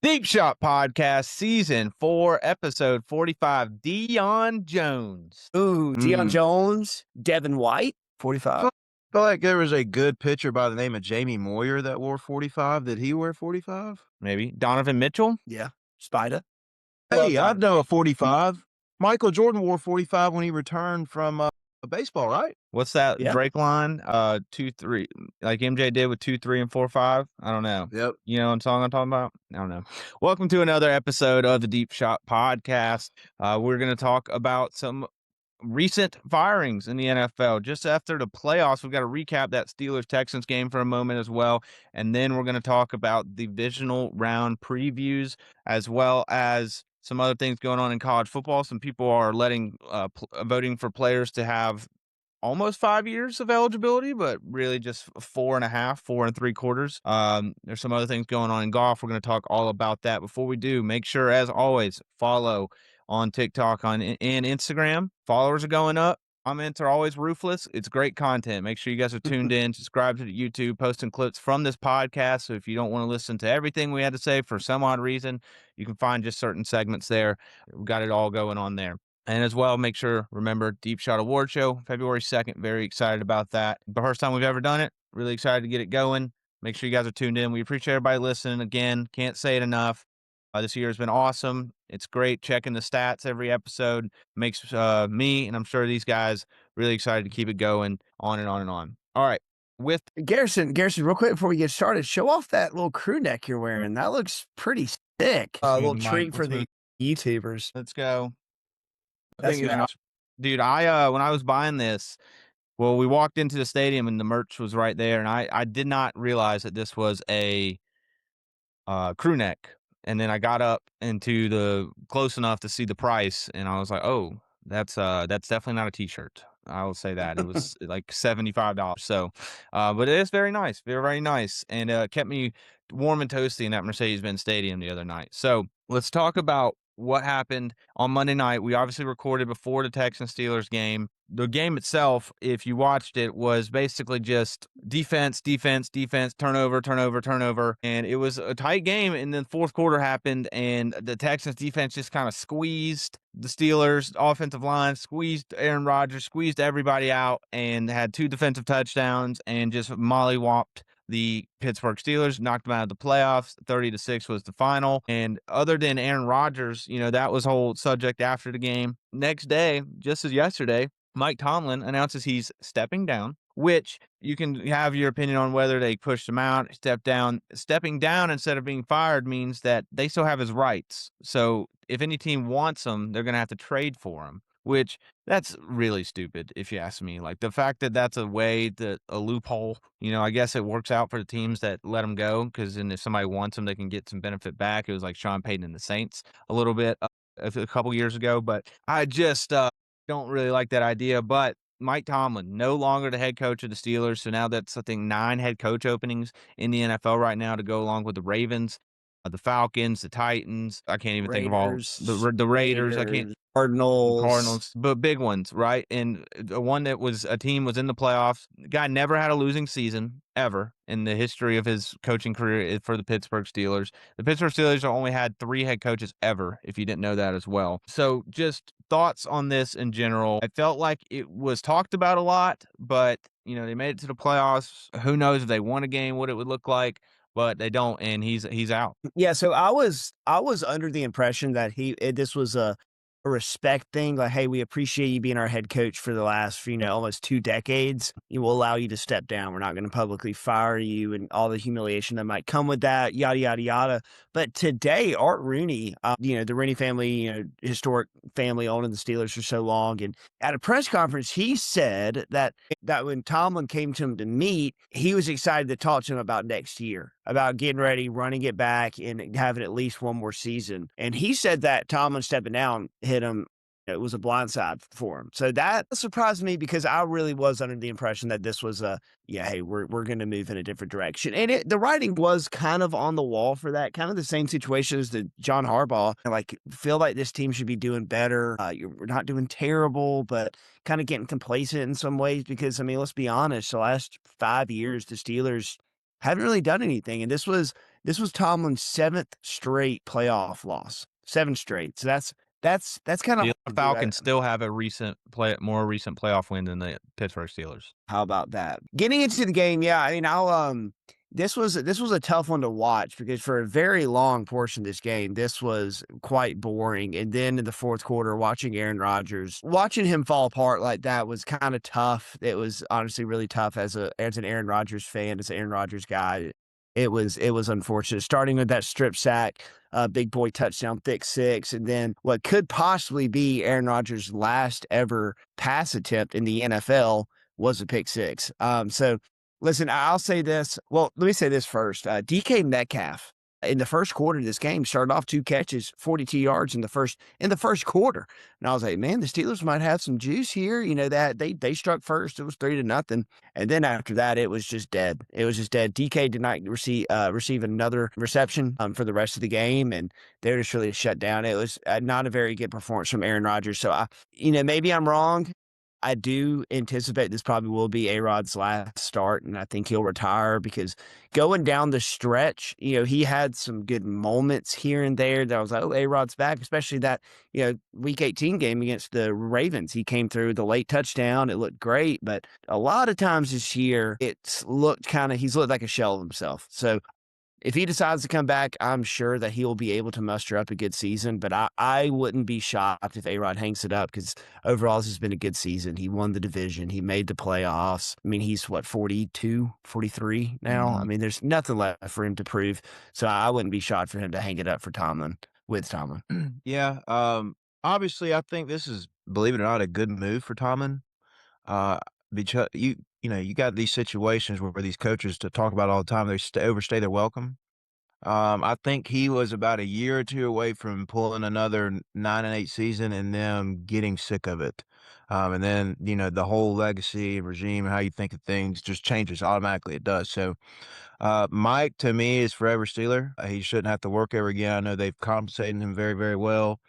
Deep Shot Podcast, Season 4, Episode 45, Deion Jones. Ooh, Deion Jones, Devin White, 45. I feel like there was a good pitcher by the name of Jamie Moyer that wore 45. Did he wear 45? Maybe. Donovan Mitchell? Yeah, Spider. Hey, I know a 45. Michael Jordan wore 45 when he returned from baseball, right? What's that Yeah. Drake line? 2, 3. Like MJ did with 2, 3, and 4, 5? I don't know. Yep. You know what song I'm talking about? I don't know. Welcome to another episode of the Deep Shot Podcast. We're going to talk about some recent firings in the NFL. Just after the playoffs, we've got to recap that Steelers-Texans game for a moment as well. And then we're going to talk about divisional round previews as well as some other things going on in college football. Some people are voting for players to have almost 5 years of eligibility, but really just 4.5, 4 3/4. There's some other things going on in golf. We're going to talk all about that. Before we do, make sure, as always, follow on TikTok and Instagram. Followers are going up. Comments are always ruthless. It's great content. Make sure you guys are tuned in. Subscribe to the YouTube, posting clips from this podcast. So if you don't want to listen to everything we had to say for some odd reason, you can find just certain segments there. We've got it all going on there. And as well, make sure, remember, Deep Shot Award Show, February 2nd. Very excited about that. The first time we've ever done it. Really excited to get it going. Make sure you guys are tuned in. We appreciate everybody listening. Again, can't say it enough. This year has been awesome. It's great checking the stats every episode. Makes me, and I'm sure these guys, really excited to keep it going on and on and on. All right. With Garrison, real quick before we get started, show off that little crew neck you're wearing. That looks pretty sick. A little treat for the YouTubers. Let's go. That's nice. Dude, I when I was buying this, well, we walked into the stadium and the merch was right there, and I did not realize that this was a crew neck. And then I got up into the close enough to see the price, and I was like, "Oh, that's definitely not a t-shirt." I will say that it was like $75. So, but it is very nice, very, very nice, and kept me warm and toasty in that Mercedes-Benz Stadium the other night. So let's talk about what happened on Monday night. We obviously recorded before the Texans-Steelers game. The game itself, if you watched it, was basically just defense, turnover. And it was a tight game. And then fourth quarter happened, and the Texans defense just kind of squeezed the Steelers offensive line, squeezed Aaron Rodgers, squeezed everybody out, and had 2 defensive touchdowns and just mollywopped the Pittsburgh Steelers, knocked them out of the playoffs. 30-6 was the final. And other than Aaron Rodgers, that was whole subject after the game. Next day, just as yesterday, Mike Tomlin announces he's stepping down, which you can have your opinion on whether they pushed him out, stepped down. Stepping down instead of being fired means that they still have his rights. So if any team wants him, they're going to have to trade for him, which that's really stupid if you ask me. Like the fact that that's a loophole, I guess it works out for the teams that let him go, because then if somebody wants him, they can get some benefit back. It was like Sean Payton and the Saints a little bit a couple years ago, but I just don't really like that idea. But Mike Tomlin, no longer the head coach of the Steelers. So now that's, I think, 9 head coach openings in the NFL right now to go along with the Ravens, the Falcons, the Titans. I can't even think of all the Raiders. I can't. Cardinals, but big ones, right? And the one that was a team was in the playoffs. The guy never had a losing season ever in the history of his coaching career for the Pittsburgh Steelers. The Pittsburgh Steelers only had 3 head coaches ever, if you didn't know that as well. So just thoughts on this in general. I felt like it was talked about a lot, but they made it to the playoffs. Who knows if they won a game, what it would look like. But they don't, and he's out. Yeah, so I was under the impression that this was a respect thing. Like, hey, we appreciate you being our head coach for the last, almost 2 decades. We will allow you to step down. We're not going to publicly fire you and all the humiliation that might come with that, yada, yada, yada. But today, Art Rooney, the Rooney family, historic family owning the Steelers for so long. And at a press conference, he said that when Tomlin came to him to meet, he was excited to talk to him about next year, about getting ready, running it back, and having at least one more season. And he said that Tomlin stepping down hit him. It was a blindside for him. So that surprised me, because I really was under the impression that this was hey, we're going to move in a different direction. And the writing was kind of on the wall for that, kind of the same situation as the John Harbaugh. Like, feel like this team should be doing better. We're not doing terrible, but kind of getting complacent in some ways, because, let's be honest, the last 5 years, the Steelers haven't really done anything. And this was This was Tomlin's 7th straight playoff loss. 7 straight. So that's kind of The Falcons still have a more recent playoff win than the Pittsburgh Steelers. How about that? Getting into the game, yeah. I mean, this was a tough one to watch because for a very long portion of this game, this was quite boring. And then in the fourth quarter, watching Aaron Rodgers, watching him fall apart like that was kind of tough. It was honestly really tough as an Aaron Rodgers fan, as an Aaron Rodgers guy. It was unfortunate. Starting with that strip sack, big boy touchdown, pick six, and then what could possibly be Aaron Rodgers' last ever pass attempt in the NFL was a pick six. So listen, I'll say this. Well, let me say this first. DK Metcalf in the first quarter of this game started off 2 catches, 42 yards in the first quarter. And I was like, man, the Steelers might have some juice here. You know, that they struck first. It was 3-0. And then after that, it was just dead. It was just dead. DK did not receive another reception for the rest of the game. And they were just really shut down. It was not a very good performance from Aaron Rodgers. So, maybe I'm wrong. I do anticipate this probably will be A-Rod's last start, and I think he'll retire because going down the stretch, he had some good moments here and there that I was like, oh, A-Rod's back, especially that, Week 18 game against the Ravens. He came through the late touchdown. It looked great, but a lot of times this year, he's looked like a shell of himself. So if he decides to come back, I'm sure that he'll be able to muster up a good season, but I wouldn't be shocked if A-Rod hangs it up because overall this has been a good season. He won the division. He made the playoffs. I mean, he's 42, 43 now? Mhm. I mean, there's nothing left for him to prove, so I wouldn't be shocked for him to hang it up with Tomlin. Yeah, obviously, I think this is, believe it or not, a good move for Tomlin. Because you got these situations where these coaches to talk about all the time, they overstay their welcome. I think he was about a year or 2 away from pulling another 9-8 season and them getting sick of it. And then, the whole legacy and regime and how you think of things just changes automatically. It does. So, Mike, to me, is forever Steeler. He shouldn't have to work ever again. I know they've compensated him very, very well.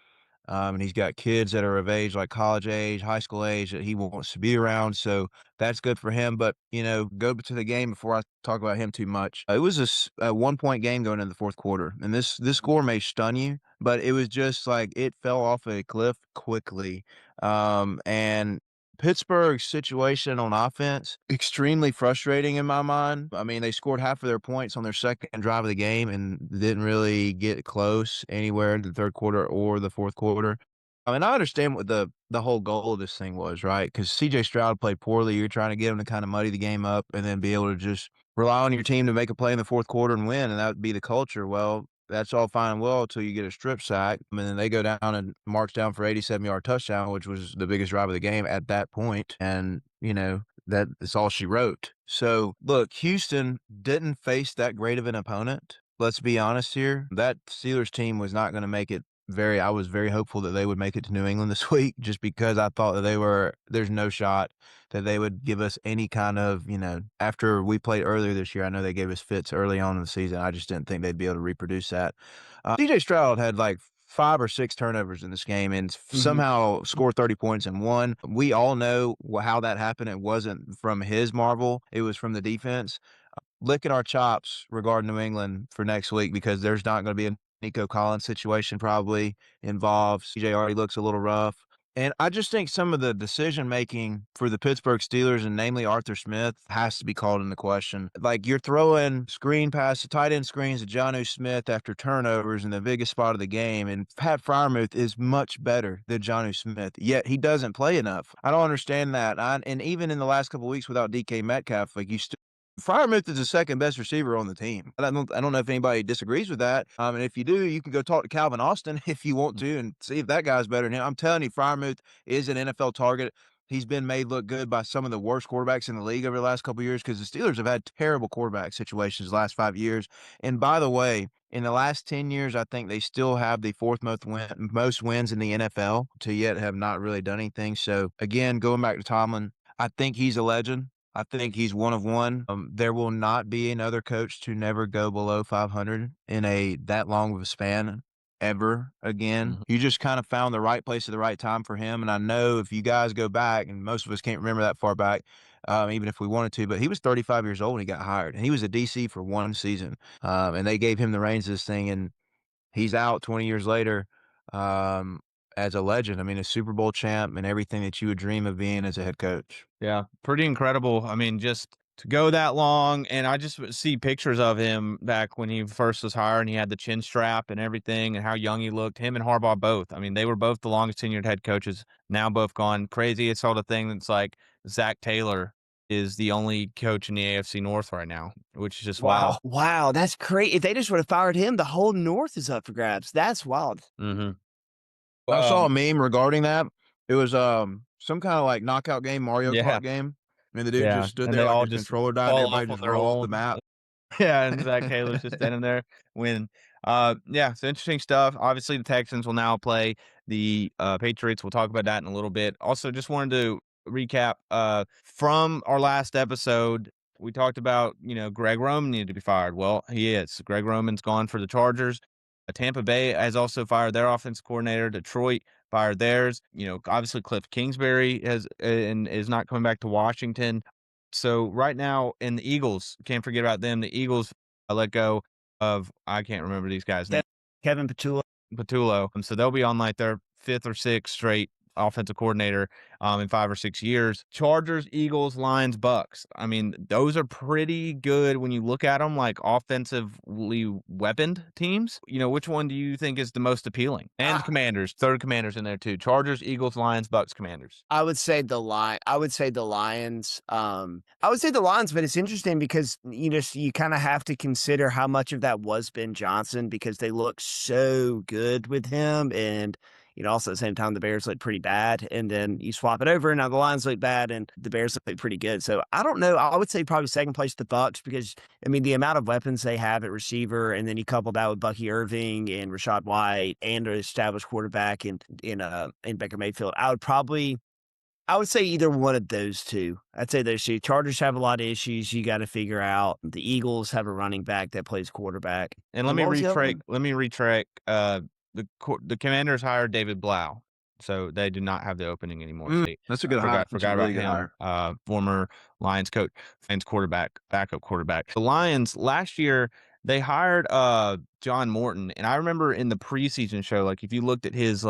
And he's got kids that are of age, like college age, high school age, that he wants to be around. So that's good for him. But, go to the game before I talk about him too much. It was a 1-point game going into the fourth quarter. And this score may stun you, but it was just like it fell off a cliff quickly. And Pittsburgh's situation on offense, extremely frustrating in my mind. I mean, they scored half of their points on their second drive of the game and didn't really get close anywhere in the third quarter or the fourth quarter. I mean, I understand what the whole goal of this thing was, right? Because CJ Stroud played poorly. You're trying to get him to kind of muddy the game up and then be able to just rely on your team to make a play in the fourth quarter and win, and that would be the culture. Well, that's all fine and well until you get a strip sack, and then they go down and march down for 87-yard touchdown, which was the biggest drive of the game at that point, and, that is all she wrote. So, look, Houston didn't face that great of an opponent. Let's be honest here. That Steelers team was not gonna make it I was very hopeful that they would make it to New England this week just because I thought that there's no shot that they would give us any kind of, after we played earlier this year, I know they gave us fits early on in the season. I just didn't think they'd be able to reproduce that. CJ Stroud had like 5 or 6 turnovers in this game and somehow scored 30 points and won. We all know how that happened. It wasn't from his marvel. It was from the defense. Licking our chops regarding New England for next week because there's not going to be a Nico Collins situation probably involved. CJ already looks a little rough. And I just think some of the decision making for the Pittsburgh Steelers, and namely Arthur Smith, has to be called into question. Like you're throwing tight end screens to Jonnu Smith after turnovers in the biggest spot of the game, and Pat Freiermuth is much better than Jonnu Smith, yet he doesn't play enough. I don't understand that. And even in the last couple of weeks without DK Metcalf, like Freiermuth is the second best receiver on the team. I don't know if anybody disagrees with that. And if you do, you can go talk to Calvin Austin if you want to and see if that guy's better than him. I'm telling you, Freiermuth is an NFL target. He's been made look good by some of the worst quarterbacks in the league over the last couple of years because the Steelers have had terrible quarterback situations the last 5 years. And by the way, in the last 10 years, I think they still have the fourth most wins in the NFL to yet have not really done anything. So again, going back to Tomlin, I think he's a legend. I think he's one of one. There will not be another coach to never go below 500 in that long of a span. ever again. Mhm. You just kind of found the right place at the right time for him. And I know if you guys go back, and most of us can't remember that far back, even if we wanted to, but he was 35 years old when he got hired, and he was a DC for one season. And they gave him the reins of this thing, and he's out 20 years later, um, as a legend. I mean, a Super Bowl champ and everything that you would dream of being as a head coach. Yeah, pretty incredible. I mean, just to go that long, and I just see pictures of him back when he first was hired, and he had the chin strap and everything, and how young he looked. Him and Harbaugh both. I mean, they were both the longest tenured head coaches. Now both gone crazy. It's all the thing that's like Zach Taylor is the only coach in the AFC North right now, which is just wild. Wow, that's great. If they just would have fired him, the whole North is up for grabs. That's wild. Mm-hmm. I saw a meme regarding that. It was, some kinda, like, knockout game, Mario Yeah, Kart game, and the dude yeah, just stood and there they like all his just controller died, and fall everybody off on just their roll off the own. map. Yeah, and Zach Taylor's just standing there winning. Yeah, it's interesting stuff. Obviously, the Texans will now play the Patriots. We'll talk about that in a little bit. Also, just wanted to recap from our last episode. We talked about, Greg Roman needed to be fired. Well, he is. Greg Roman's gone for the Chargers. Tampa Bay has also fired their offensive coordinator. Detroit fired theirs. Obviously Cliff Kingsbury has and is not coming back to Washington. So right now, in the Eagles, can't forget about them. The Eagles let go of, I can't remember these guys' names. Kevin Petula. Patullo. So they'll be on like their fifth or sixth straight offensive coordinator in 5 or 6 years. Chargers, Eagles, Lions, Bucks. I mean, those are pretty good when you look at them like offensively weaponed teams. Which one do you think is the most appealing? And Commanders, third Commanders in there too. Chargers, Eagles, Lions, Bucks, Commanders. I would say the I would say the Lions. I would say the Lions, but it's interesting because you kind of have to consider how much of that was Ben Johnson because they look so good with him, and also at the same time the Bears look pretty bad, and then you swap it over, and now the Lions look bad, and the Bears look pretty good. So I don't know. I would say probably second place the Bucks because I mean the amount of weapons they have at receiver, and then you couple that with Bucky Irving and Rashad White and an established quarterback in Baker Mayfield. I would say either one of those two. I'd say those two. Chargers have a lot of issues you got to figure out. The Eagles have a running back that plays quarterback. And let me retract. The Commanders hired David Blau, so they do not have the opening anymore. That's a good hire. Forgot about him. Former Lions coach, Lions backup quarterback. The Lions last year they hired John Morton, and I remember in the preseason show, like if you looked at his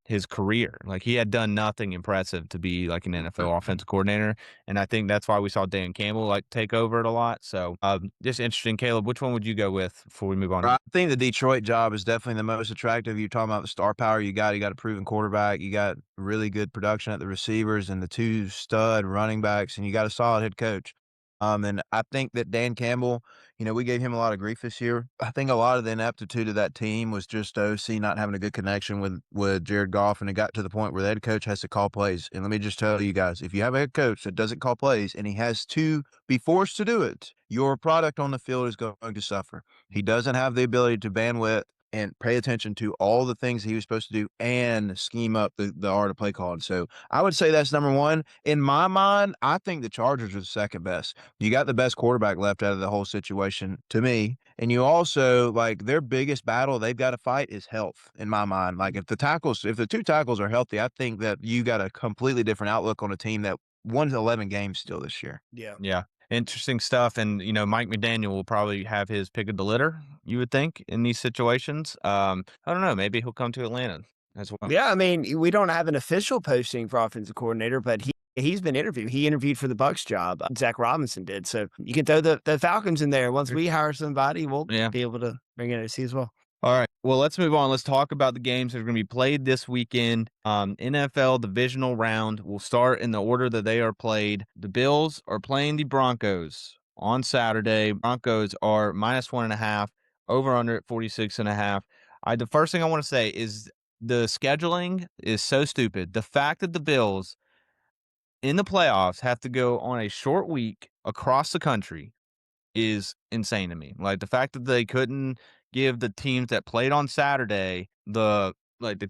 his career, like he had done nothing impressive to be like an NFL offensive coordinator, and I think that's why we saw Dan Campbell like take over it a lot. So just interesting. Caleb, which one would you go with before we move on? I think the Detroit job is definitely the most attractive. You're talking about the star power you got a proven quarterback, you got really good production at the receivers and the two stud running backs, and you got a solid head coach. And I think that Dan Campbell, we gave him a lot of grief this year. I think a lot of the ineptitude of that team was just OC not having a good connection with Jared Goff, and it got to the point where the head coach has to call plays. And let me just tell you guys, if you have a head coach that doesn't call plays and he has to be forced to do it, your product on the field is going to suffer. He doesn't have the ability to bandwidth and pay attention to all the things he was supposed to do and scheme up the art of play calling. So I would say that's number one. In my mind, I think the Chargers are the second best. You got the best quarterback left out of the whole situation to me. And you also, like, their biggest battle they've got to fight is health, in my mind. Like, if the two tackles are healthy, I think that you got a completely different outlook on a team that won 11 games still this year. Yeah. Interesting stuff. And, Mike McDaniel will probably have his pick of the litter, you would think, in these situations. I don't know. Maybe he'll come to Atlanta as well. Yeah, I mean, we don't have an official posting for offensive coordinator, but he's been interviewed. He interviewed for the Bucks job. Zach Robinson did. So you can throw the Falcons in there. Once we hire somebody, we'll be able to bring in OC as well. All right. Well, let's move on. Let's talk about the games that are going to be played this weekend. NFL Divisional Round will start in the order that they are played. The Bills are playing the Broncos on Saturday. Broncos are -1.5, over under at 46.5. The first thing I want to say is the scheduling is so stupid. The fact that the Bills in the playoffs have to go on a short week across the country is insane to me. Like the fact that they couldn't give the teams that played on Saturday, the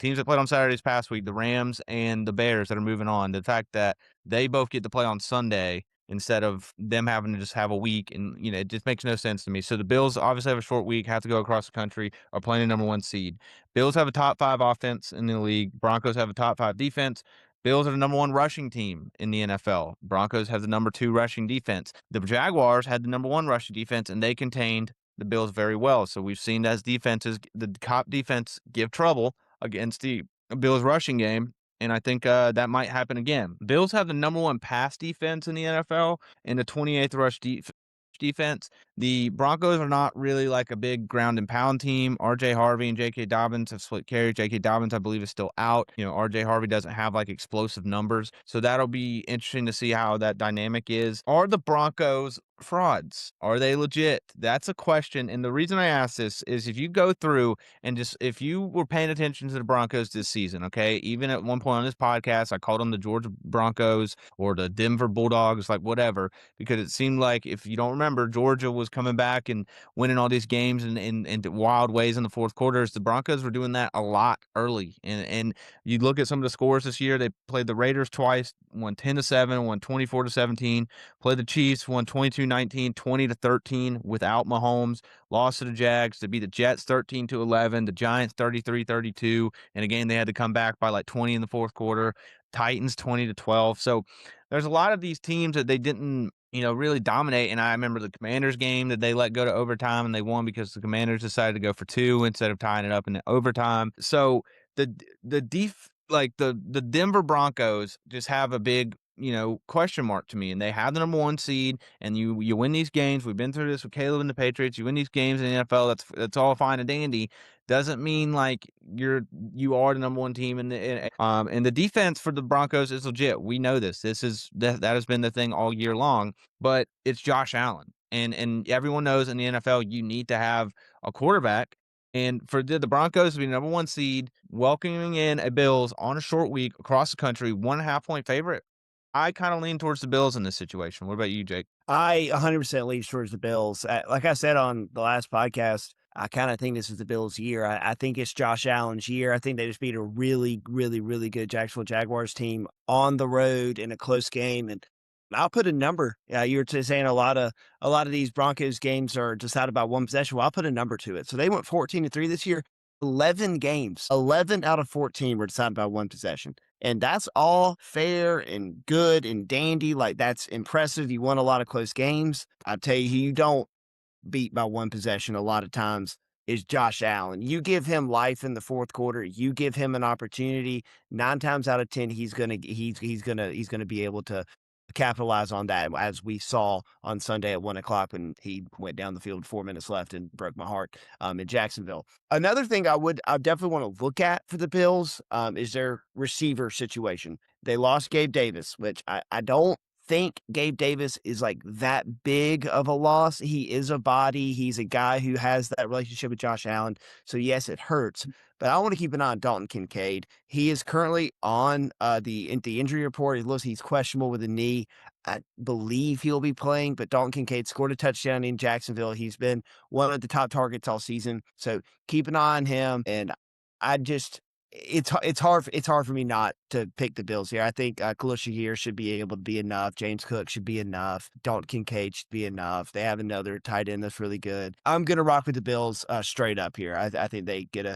teams that played on Saturday this past week, the Rams and the Bears that are moving on, the fact that they both get to play on Sunday instead of them having to just have a week. And, it just makes no sense to me. So the Bills obviously have a short week, have to go across the country, are playing the number 1 seed. Bills have a top 5 offense in the league. Broncos have a top 5 defense. Bills are the number 1 rushing team in the NFL. Broncos have the number 2 rushing defense. The Jaguars had the number 1 rushing defense, and they contained the Bills very well. So we've seen as defenses, the top defense give trouble against the Bills rushing game. And I think that might happen again. Bills have the number 1 pass defense in the NFL and the 28th rush defense. The Broncos are not really like a big ground and pound team. RJ Harvey and J.K. Dobbins have split carries. J.K. Dobbins, I believe, is still out. RJ Harvey doesn't have like explosive numbers. So that'll be interesting to see how that dynamic is. Are the Broncos frauds? Are they legit? That's a question. And the reason I ask this is if you go through and if you were paying attention to the Broncos this season, okay, even at one point on this podcast, I called them the Georgia Broncos or the Denver Bulldogs, like whatever, because it seemed like, if you don't remember, Georgia was coming back and winning all these games in wild ways in the fourth quarters. The Broncos were doing that a lot early. And you look at some of the scores this year, they played the Raiders twice, won 10-7, won 24-17, played the Chiefs, won 22-19, 20-13 without Mahomes, lost to the Jags. They beat the Jets 13-11, the Giants 33-32, and again, they had to come back by like 20 in the fourth quarter. Titans 20-12. So there's a lot of these teams that they didn't, really dominate. And I remember the Commanders game that they let go to overtime and they won because the Commanders decided to go for 2 instead of tying it up in the overtime. So the Denver Broncos just have a big, question mark to me. And they have the number 1 seed, and you win these games. We've been through this with Caleb and the Patriots. You win these games in the NFL. That's all fine and dandy. Doesn't mean like you are the number 1 team. And the defense for the Broncos is legit. We know this. That has been the thing all year long. But it's Josh Allen, and everyone knows in the NFL you need to have a quarterback. And for the Broncos to be number 1 seed, welcoming in a Bills on a short week across the country, 1.5 point favorite, I kind of lean towards the Bills in this situation. What about you, Jake? I 100% lean towards the Bills. Like I said on the last podcast, I kind of think this is the Bills' year. I think it's Josh Allen's year. I think they just beat a really, really, really good Jacksonville Jaguars team on the road in a close game, and I'll put a number. You were saying a lot of these Broncos games are decided by 1 possession. Well, I'll put a number to it. So they went 14-3 this year. 11 games, 11 out of 14 were decided by 1 possession. And that's all fair and good and dandy. Like, that's impressive. You won a lot of close games. I tell you, who you don't beat by 1 possession a lot of times is Josh Allen. You give him life in the fourth quarter. You give him an opportunity. 9 times out of 10, he's gonna be able to capitalize on that, as we saw on Sunday at 1:00 when he went down the field with 4 minutes left and broke my heart in Jacksonville. Another thing I definitely want to look at for the Bills is their receiver situation. They lost Gabe Davis, which I don't think Gabe Davis is like that big of a loss. He is a body. He's a guy who has that relationship with Josh Allen. So yes, it hurts. But I want to keep an eye on Dalton Kincaid. He is currently on the injury report. He's questionable with a knee. I believe he'll be playing, but Dalton Kincaid scored a touchdown in Jacksonville. He's been one of the top targets all season. So keep an eye on him. And it's hard for me not to pick the Bills here. I think Khalil Shakir should be able to be enough. James Cook should be enough. Dalton Kincaid should be enough. They have another tight end that's really good. I'm gonna rock with the Bills straight up here. I think they get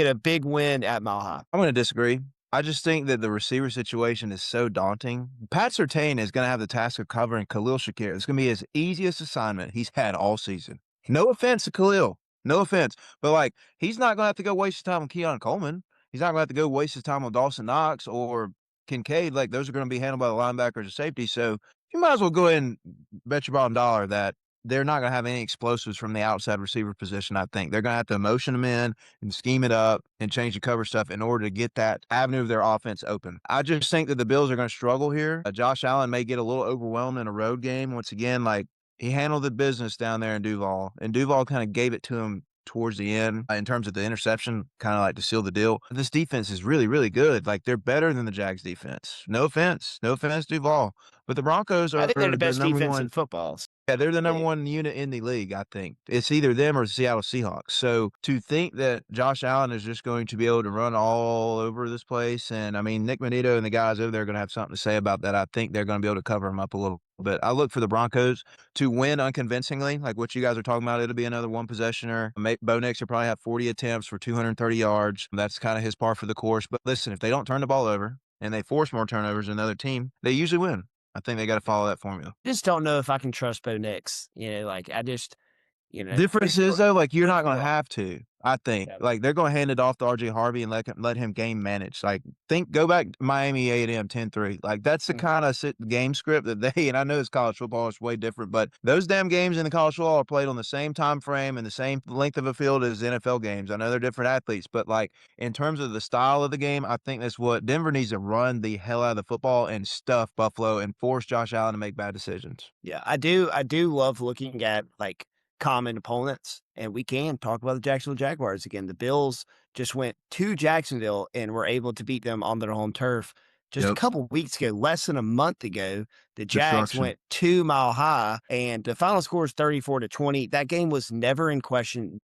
a big win at Mile High. I'm going to disagree. I just think that the receiver situation is so daunting. Pat Surtain is going to have the task of covering Khalil Shakir. It's going to be his easiest assignment he's had all season. No offense to Khalil. No offense. But, like, he's not going to have to go waste his time on Keon Coleman. He's not going to have to go waste his time on Dawson Knox or Kincaid. Like, those are going to be handled by the linebackers and safety. So you might as well go ahead and bet your bottom dollar that they're not going to have any explosives from the outside receiver position, I think. They're going to have to motion them in and scheme it up and change the cover stuff in order to get that avenue of their offense open. I just think that the Bills are going to struggle here. Josh Allen may get a little overwhelmed in a road game. Once again, like, he handled the business down there in Duval, and Duval kind of gave it to him towards the end in terms of the interception, kind of like to seal the deal. This defense is really, really good. Like, they're better than the Jags defense. No offense, Duval. But the Broncos are I think they're the best number defense 1 in football. Yeah, they're the number one unit in the league, I think. It's either them or the Seattle Seahawks. So to think that Josh Allen is just going to be able to run all over this place, and I mean, Nick Manito and the guys over there are going to have something to say about that. I think they're going to be able to cover him up a little bit. I look for the Broncos to win unconvincingly, like what you guys are talking about. It'll be another one possessioner. Bo Nix will probably have 40 attempts for 230 yards. That's kind of his par for the course. But listen, if they don't turn the ball over and they force more turnovers than another team, they usually win. I think they got to follow that formula. Just don't know if I can trust Bo Nix. Like I just, Difference is though, like you're not gonna have to. I think Yeah. like they're gonna hand it off to RJ Harvey and let him game manage. Like go back to Miami A&M 10-3. Like that's the kind of game script that they and I know it's college football, it's way different, but those damn games in the college football are played on the same time frame and the same length of a field as NFL games. I know they're different athletes, but like in terms of the style of the game, I think that's what Denver needs to run the hell out of the football and stuff Buffalo and force Josh Allen to make bad decisions. Yeah, I do love looking at like common opponents, and we can talk about the Jacksonville Jaguars again. The Bills just went to Jacksonville and were able to beat them on their home turf just a couple weeks ago, less than a month ago. The Jags went 2 Mile High, and the final score is 34-20. That game was never in question,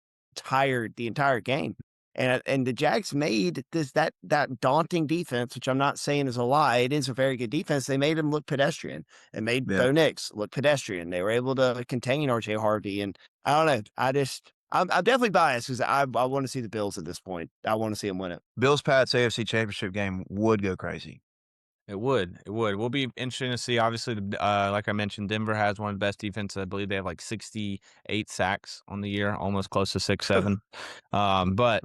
the entire game. And the Jags made that daunting defense, which I'm not saying is a lie. It is a very good defense. They made him look pedestrian and made Bo Nix look pedestrian. They were able to contain RJ Harvey. And I don't know. I'm definitely biased because I want to see the Bills at this point. I want to see them win it. Bills Pats AFC Championship game would go crazy. It would. It would. We'll be interesting to see. Obviously, like I mentioned, Denver has one of the best defenses. I believe they have like 68 sacks on the year, almost close to 6-7. But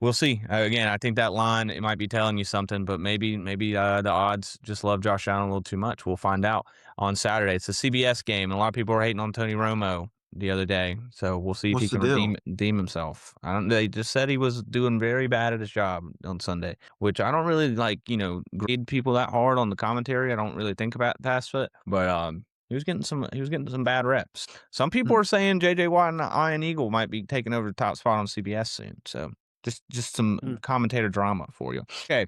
we'll see. Again, I think that line, it might be telling you something, but maybe the odds just love Josh Allen a little too much. We'll find out on Saturday. It's a CBS game, and a lot of people are hating on Tony Romo the other day. So we'll see if he can redeem himself. They just said he was doing very bad at his job on Sunday, which I don't really grade people that hard on the commentary. I don't really think about past it, but he was getting some bad reps. Some people are saying JJ Watt and Ian Eagle might be taking over the top spot on CBS soon. So just some commentator drama for you. Okay,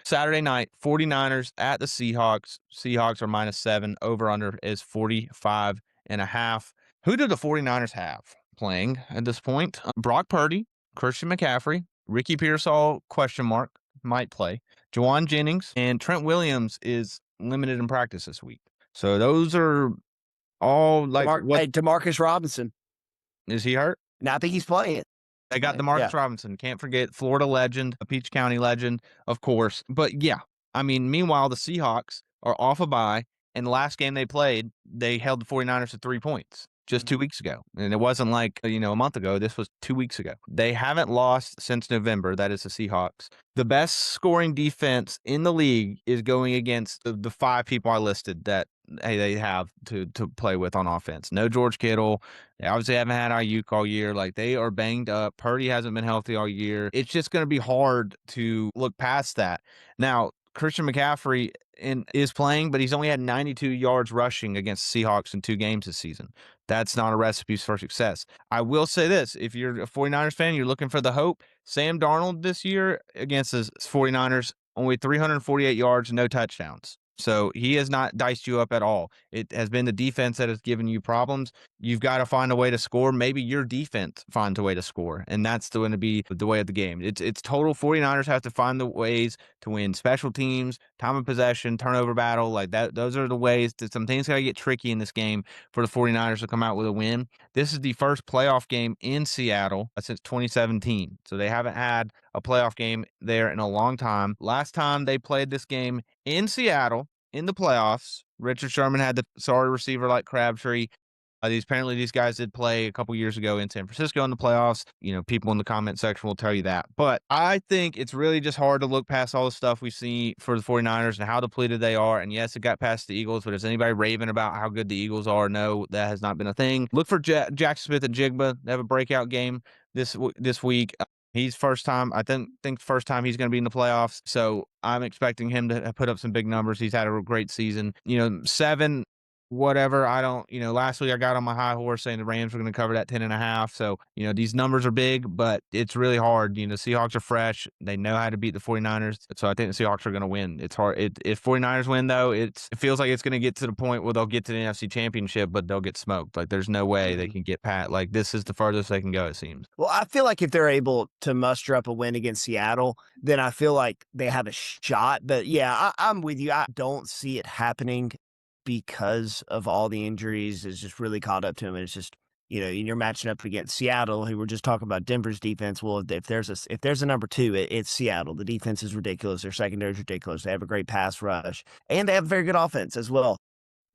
Saturday night, 49ers at the Seahawks. Seahawks are -7. Over-under is 45.5. Who do the 49ers have playing at this point? Brock Purdy, Christian McCaffrey, Ricky Pearsall, question mark, might play. Juwan Jennings, and Trent Williams is limited in practice this week. So those are all like DeMarcus Robinson. Is he hurt? No, I think he's playing. They got DeMarcus Robinson. Can't forget Florida legend, a Peach County legend, of course. But yeah, I mean, meanwhile, the Seahawks are off a bye, and the last game they played, they held the 49ers to 3 points just 2 weeks ago. And it wasn't like, a month ago. This was 2 weeks ago. They haven't lost since November. That is the Seahawks. The best scoring defense in the league is going against the 5 people I listed that they have to play with on offense. No George Kittle. They obviously haven't had Ayuk all year. Like, they are banged up. Purdy hasn't been healthy all year. It's just going to be hard to look past that. Now, Christian McCaffrey is playing, but he's only had 92 yards rushing against the Seahawks in 2 games this season. That's not a recipe for success. I will say this. If you're a 49ers fan, you're looking for the hope. Sam Darnold this year against the 49ers, only 348 yards, no touchdowns. So he has not diced you up at all. It has been the defense that has given you problems. You've got to find a way to score. Maybe your defense finds a way to score, and that's going to be the way of the game. It's total 49ers have to find the ways to win special teams, time of possession, turnover battle, like that. Those are the ways that some things got to get tricky in this game for the 49ers to come out with a win. This is the first playoff game in Seattle since 2017. So they haven't had a playoff game there in a long time. Last time they played this game in Seattle in the playoffs, Richard Sherman had the sorry receiver like Crabtree. Apparently these guys did play a couple years ago in San Francisco in the playoffs. People in the comment section will tell you that. But I think it's really just hard to look past all the stuff we see for the 49ers and how depleted they are. And yes, it got past the Eagles, but is anybody raving about how good the Eagles are? No, that has not been a thing. Look for Jack Smith and Jigba. They have a breakout game this week. He's first time, I think first time he's going to be in the playoffs. So I'm expecting him to put up some big numbers. He's had a great season. 7 whatever. I don't, last week I got on my high horse saying the Rams were going to cover that 10.5. So, these numbers are big, but it's really hard. Seahawks are fresh. They know how to beat the 49ers. So I think the Seahawks are going to win. It's hard. If 49ers win, though, it feels like it's going to get to the point where they'll get to the NFC Championship, but they'll get smoked. Like, there's no way they can get pat. Like, this is the furthest they can go, it seems. Well, I feel like if they're able to muster up a win against Seattle, then I feel like they have a shot. But yeah, I'm with you. I don't see it happening because of all the injuries. It's just really caught up to him. And it's just, you're matching up against Seattle, who we're just talking about Denver's defense. Well, if there's a number two, it's Seattle. The defense is ridiculous. Their secondary is ridiculous. They have a great pass rush, and they have a very good offense as well.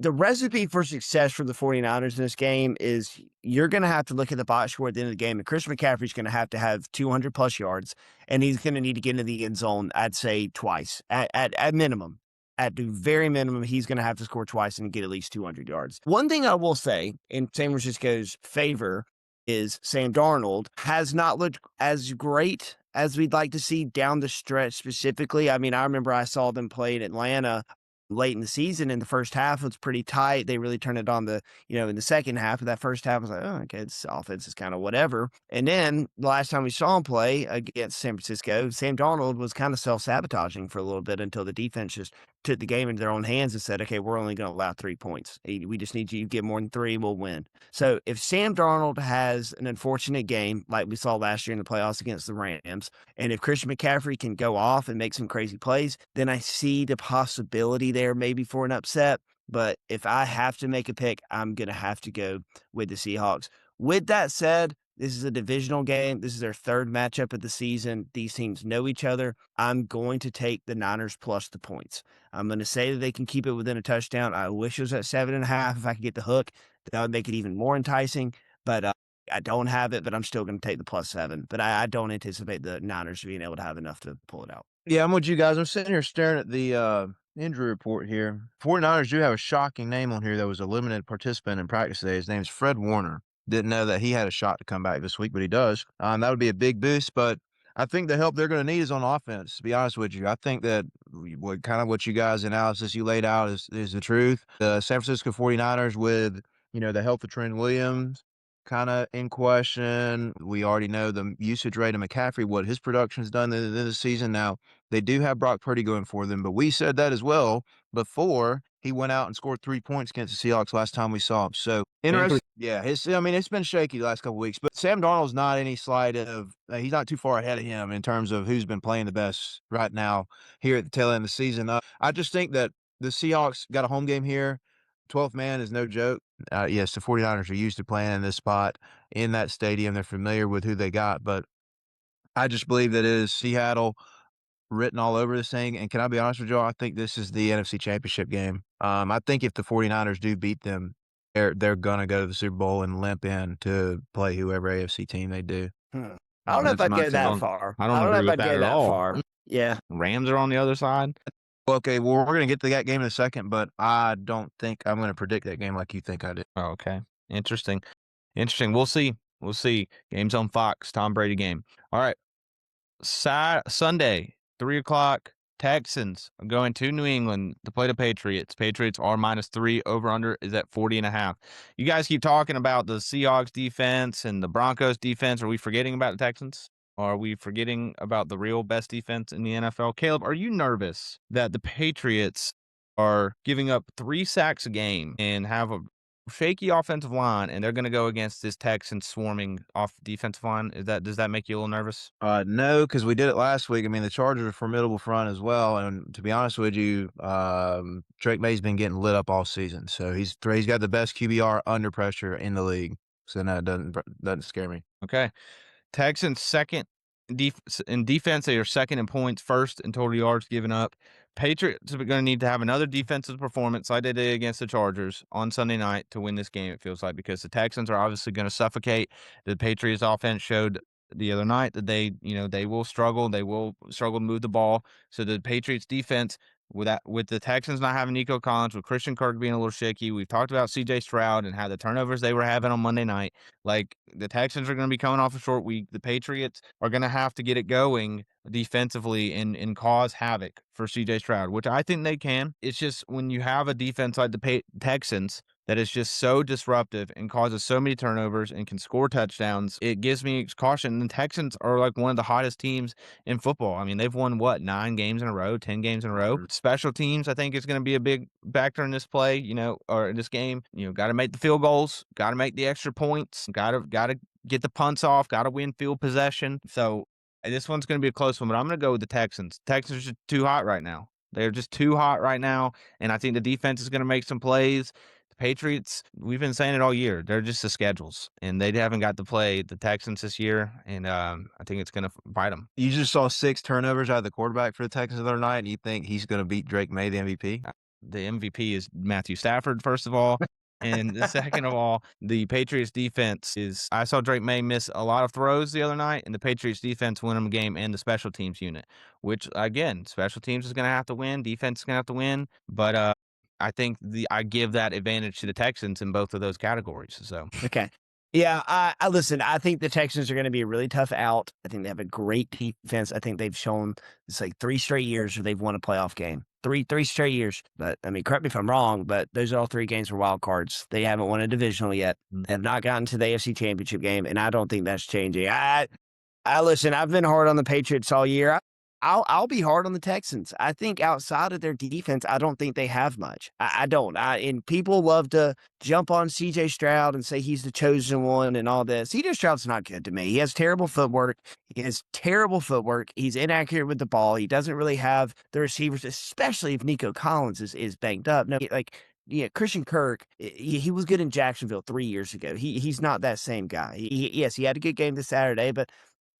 The recipe for success for the 49ers in this game is you're going to have to look at the box score at the end of the game, and Christian McCaffrey's going to have 200-plus yards, and he's going to need to get into the end zone, I'd say, twice at minimum. At the very minimum, he's going to have to score twice and get at least 200 yards. One thing I will say in San Francisco's favor is Sam Darnold has not looked as great as we'd like to see down the stretch specifically. I mean, I remember I saw them play in Atlanta late in the season. In the first half, it was pretty tight. They really turned it on in the second half of that first half. I was like, oh, okay, this offense is kind of whatever. And then the last time we saw him play against San Francisco, Sam Darnold was kind of self-sabotaging for a little bit until the defense just took the game into their own hands and said, okay, we're only going to allow 3 points. We just need you to get more than 3, we'll win. So if Sam Darnold has an unfortunate game like we saw last year in the playoffs against the Rams, and if Christian McCaffrey can go off and make some crazy plays, then I see the possibility there maybe for an upset. But if I have to make a pick, I'm going to have to go with the Seahawks. With that said, this is a divisional game. This is their third matchup of the season. These teams know each other. I'm going to take the Niners plus the points. I'm going to say that they can keep it within a touchdown. I wish it was at 7.5. If I could get the hook, that would make it even more enticing. But I don't have it, but I'm still going to take the +7. But I don't anticipate the Niners being able to have enough to pull it out. Yeah, I'm with you guys. I'm sitting here staring at the injury report here. 49ers do have a shocking name on here that was a limited participant in practice today. His name's Fred Warner. Didn't know that he had a shot to come back this week, but he does. That would be a big boost, but I think the help they're going to need is on offense, to be honest with you. I think that what you guys' analysis you laid out is the truth. The San Francisco 49ers with, the health of Trent Williams kind of in question. We already know the usage rate of McCaffrey, what his production's done this season. Now, they do have Brock Purdy going for them, but we said that as well before he went out and scored 3 points against the Seahawks last time we saw him. So interesting. Yeah, it's been shaky the last couple weeks, but Sam Darnold's not any slight of he's not too far ahead of him in terms of who's been playing the best right now here at the tail end of the season. I just think that the Seahawks got a home game here. 12th man is no joke. Yes, the 49ers are used to playing in this spot in that stadium. They're familiar with who they got, but I just believe that it is Seattle written all over this thing. And can I be honest with you? I think this is the NFC Championship game. I think if the 49ers do beat them, they're gonna go to the Super Bowl and limp in to play whoever AFC team they do. I don't know if I'd go that far. I don't agree with that at all. Far. Yeah. Rams are on the other side. Okay, well, we're going to get to that game in a second, but I don't think I'm going to predict that game like you think I did. Oh, okay. Interesting. We'll see. Game's on Fox. Tom Brady game. All right. Sunday, 3:00. Texans are going to New England to play the Patriots. Patriots are -3. Over-under is at 40.5. You guys keep talking about the Seahawks defense and the Broncos defense. Are we forgetting about the Texans? Or are we forgetting about the real best defense in the NFL? Caleb, are you nervous that the Patriots are giving up 3 sacks a game and have a shaky offensive line, and they're going to go against this Texans swarming off defensive line? Does that make you a little nervous? No, because we did it last week. I mean, the Chargers are a formidable front as well, and to be honest with you, Drake May's been getting lit up all season, so he's got the best QBR under pressure in the league. So no, it doesn't scare me. Okay. Texans second in defense. They are second in points, first in total yards given up. Patriots are going to need to have another defensive performance like they did against the Chargers on Sunday night to win this game, it feels like, because the Texans are obviously going to suffocate. The Patriots offense showed the other night that they will struggle. They will struggle to move the ball. So the Patriots defense, with the Texans not having Nico Collins, with Christian Kirk being a little shaky, we've talked about C.J. Stroud and how the turnovers they were having on Monday night. Like, the Texans are going to be coming off a short week. The Patriots are going to have to get it going defensively and cause havoc for CJ Stroud, which I think they can. It's just when you have a defense like the Texans that is just so disruptive and causes so many turnovers and can score touchdowns, it gives me caution. The Texans are like one of the hottest teams in football. I mean, they've won, 9 games in a row, 10 games in a row. Special teams, I think, is going to be a big factor in this play, or in this game. Got to make the field goals, got to make the extra points, got to get the punts off, got to win field possession. So this one's going to be a close one, but I'm going to go with the Texans. Texans are just too hot right now. They're just too hot right now, and I think the defense is going to make some plays. The Patriots, we've been saying it all year. They're just the schedules, and they haven't got to play the Texans this year, and I think it's going to bite them. You just saw 6 turnovers out of the quarterback for the Texans the other night, and you think he's going to beat Drake May, the MVP? The MVP is Matthew Stafford, first of all. And the second of all, the Patriots defense I saw Drake May miss a lot of throws the other night, and the Patriots defense win them a game and the special teams unit, which again, special teams is going to have to win, defense is going to have to win. But I think I give that advantage to the Texans in both of those categories. So, Okay. Yeah, I listen, I think the Texans are going to be a really tough out. I think they have a great defense. I think they've shown it's like 3 straight years where they've won a playoff game. Three straight years. But I mean, correct me if I'm wrong, but those are all 3 games were wild cards. They haven't won a divisional yet. They have not gotten to the AFC Championship game, and I don't think that's changing. I listen, I've been hard on the Patriots all year. I'll be hard on the Texans. I think outside of their defense, I don't think they have much. I don't. And people love to jump on CJ Stroud and say he's the chosen one and all this. CJ Stroud's not good to me. He has terrible footwork. He's inaccurate with the ball. He doesn't really have the receivers, especially if Nico Collins is banged up. No, Christian Kirk, he was good in Jacksonville 3 years ago. He's not that same guy. Yes, he had a good game this Saturday, but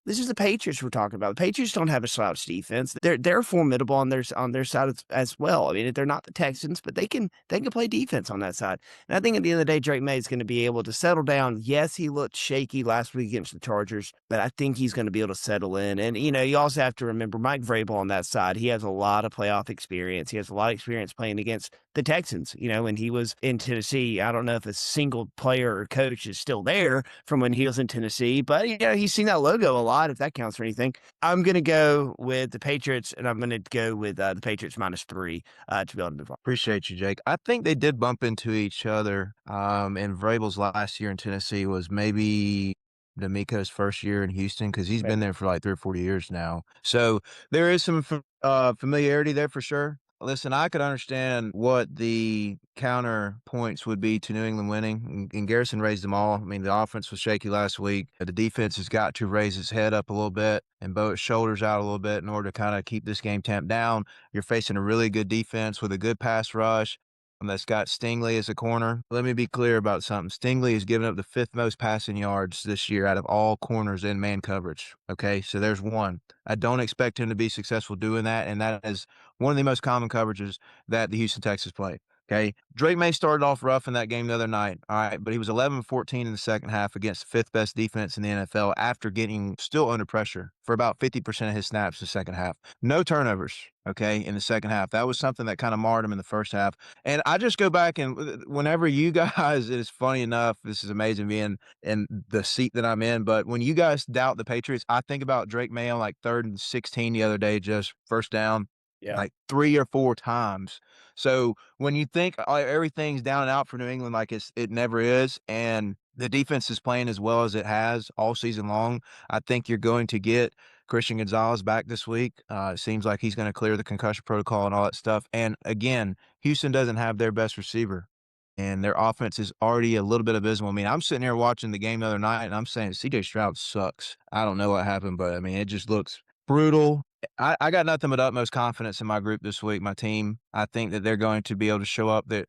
this is the Patriots we're talking about. The Patriots don't have a slouch defense. They're formidable on their side as well. I mean, they're not the Texans, but they can play defense on that side. And I think at the end of the day, Drake May is going to be able to settle down. Yes, he looked shaky last week against the Chargers, but I think he's going to be able to settle in. And you also have to remember Mike Vrabel on that side. He has a lot of playoff experience. He has a lot of experience playing against the Texans. When he was in Tennessee, I don't know if a single player or coach is still there from when he was in Tennessee, but he's seen that logo a lot, if that counts for anything. I'm going to go with the Patriots, and I'm going to go with the Patriots -3 to be able to move on. Appreciate you, Jake. I think they did bump into each other. And Vrabel's last year in Tennessee was maybe D'Amico's first year in Houston because he's been there for like 3 or 4 years now. So there is some familiarity there for sure. Listen, I could understand what the counter points would be to New England winning, and Garrison raised them all. I mean, the offense was shaky last week. The defense has got to raise its head up a little bit and bow its shoulders out a little bit in order to kind of keep this game tamped down. You're facing a really good defense with a good pass rush that's got Stingley as a corner. Let me be clear about something. Stingley has given up the 5th most passing yards this year out of all corners in man coverage. Okay, so there's one. I don't expect him to be successful doing that, and that is one of the most common coverages that the Houston Texans play. Okay, Drake May started off rough in that game the other night. All right, but he was 11-14 in the second half against the 5th best defense in the NFL after getting still under pressure for about 50% of his snaps the second half. No turnovers, okay, in the second half. That was something that kind of marred him in the first half. And I just go back and whenever you guys, it is funny enough, this is amazing being in the seat that I'm in, but when you guys doubt the Patriots, I think about Drake May on like 3rd and 16 the other day, just first down. Yeah. Like 3 or 4 times. So when you think everything's down and out for New England, like it never is, and the defense is playing as well as it has all season long, I think you're going to get Christian Gonzalez back this week. It seems like he's going to clear the concussion protocol and all that stuff. And again, Houston doesn't have their best receiver, and their offense is already a little bit abysmal. I mean, I'm sitting here watching the game the other night, and I'm saying CJ Stroud sucks. I don't know what happened, but I mean, it just looks brutal. I got nothing but utmost confidence in my group this week, my team. I think that they're going to be able to show up. Their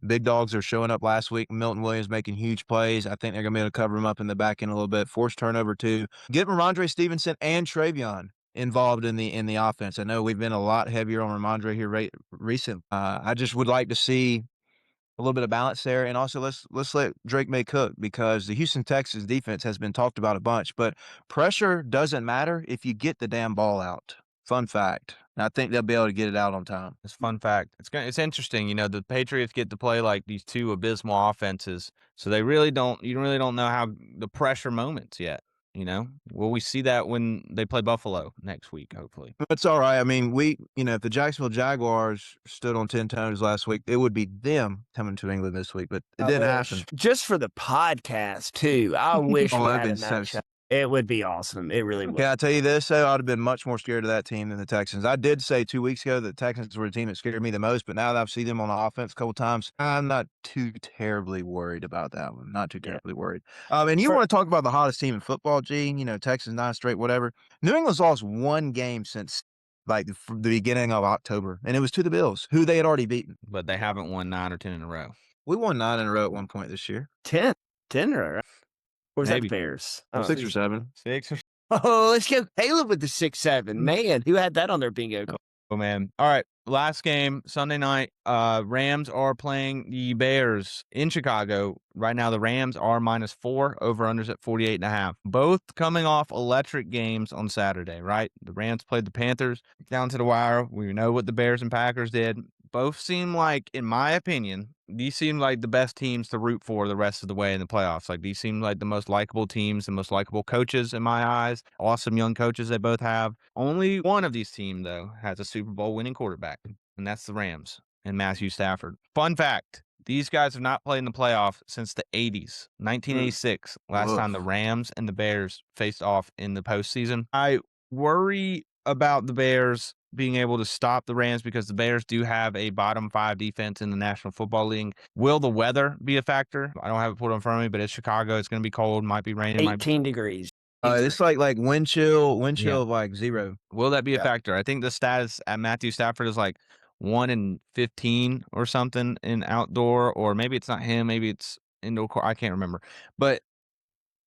big dogs are showing up last week. Milton Williams making huge plays. I think they're going to be able to cover him up in the back end a little bit. Force turnover too. Get Ramondre Stevenson and Travion involved in the offense. I know we've been a lot heavier on Ramondre here recent. I just would like to see a little bit of balance there, and also let's let Drake May cook, because the Houston Texans defense has been talked about a bunch, but pressure doesn't matter if you get the damn ball out. Fun fact. And I think they'll be able to get it out on time. It's a fun fact. It's interesting. The Patriots get to play like these 2 abysmal offenses, so you really don't know how the pressure moments yet. You know, will we see that when they play Buffalo next week? Hopefully, That's all right. I mean, if the Jacksonville Jaguars stood on 10 toes last week, it would be them coming to England this week, but it didn't happen. Just for the podcast, too. I wish Oh, we that'd had a been so matchup. It would be awesome. It really would. Can I tell you this, though? I'd have been much more scared of that team than the Texans. I did say 2 weeks ago that the Texans were the team that scared me the most, but now that I've seen them on the offense a couple times, I'm not too terribly worried about that one. Not too terribly worried. And you want to talk about the hottest team in football, Gene? Texans 9 straight, whatever. New England's lost one game since the beginning of October, and it was to the Bills, who they had already beaten. but they haven't won 9 or 10 in a row. We won 9 in a row at one point this year. 10, right? Or was that Maybe. the Bears? 6 or 7. 6 or Oh, let's go Caleb with the 6-7. Man, who had that on their bingo card? Oh, man. All right. Last game, Sunday night. Rams are playing the Bears in Chicago. Right now, the Rams are -4, over-unders at 48.5. Both coming off electric games on Saturday, right? The Rams played the Panthers down to the wire. We know what the Bears and Packers did. Both seem like, in my opinion, these seem like the best teams to root for the rest of the way in the playoffs. Like, these seem like the most likable teams, the most likable coaches in my eyes. Awesome young coaches they both have. Only one of these teams, though, has a Super Bowl winning quarterback, and that's the Rams and Matthew Stafford. Fun fact, these guys have not played in the playoff since the 80s, 1986, last time the Rams and the Bears faced off in the postseason. I worry about the Bears being able to stop the Rams because the Bears do have a bottom 5 defense in the National Football League. Will the weather be a factor? I don't have it pulled in front of me, but it's Chicago. It's going to be cold. Might be raining. 18 degrees. It's like wind chill of like 0. Will that be a factor? I think the status at Matthew Stafford is like 1 in 15 or something in outdoor, or maybe it's not him. Maybe it's indoor. I can't remember, but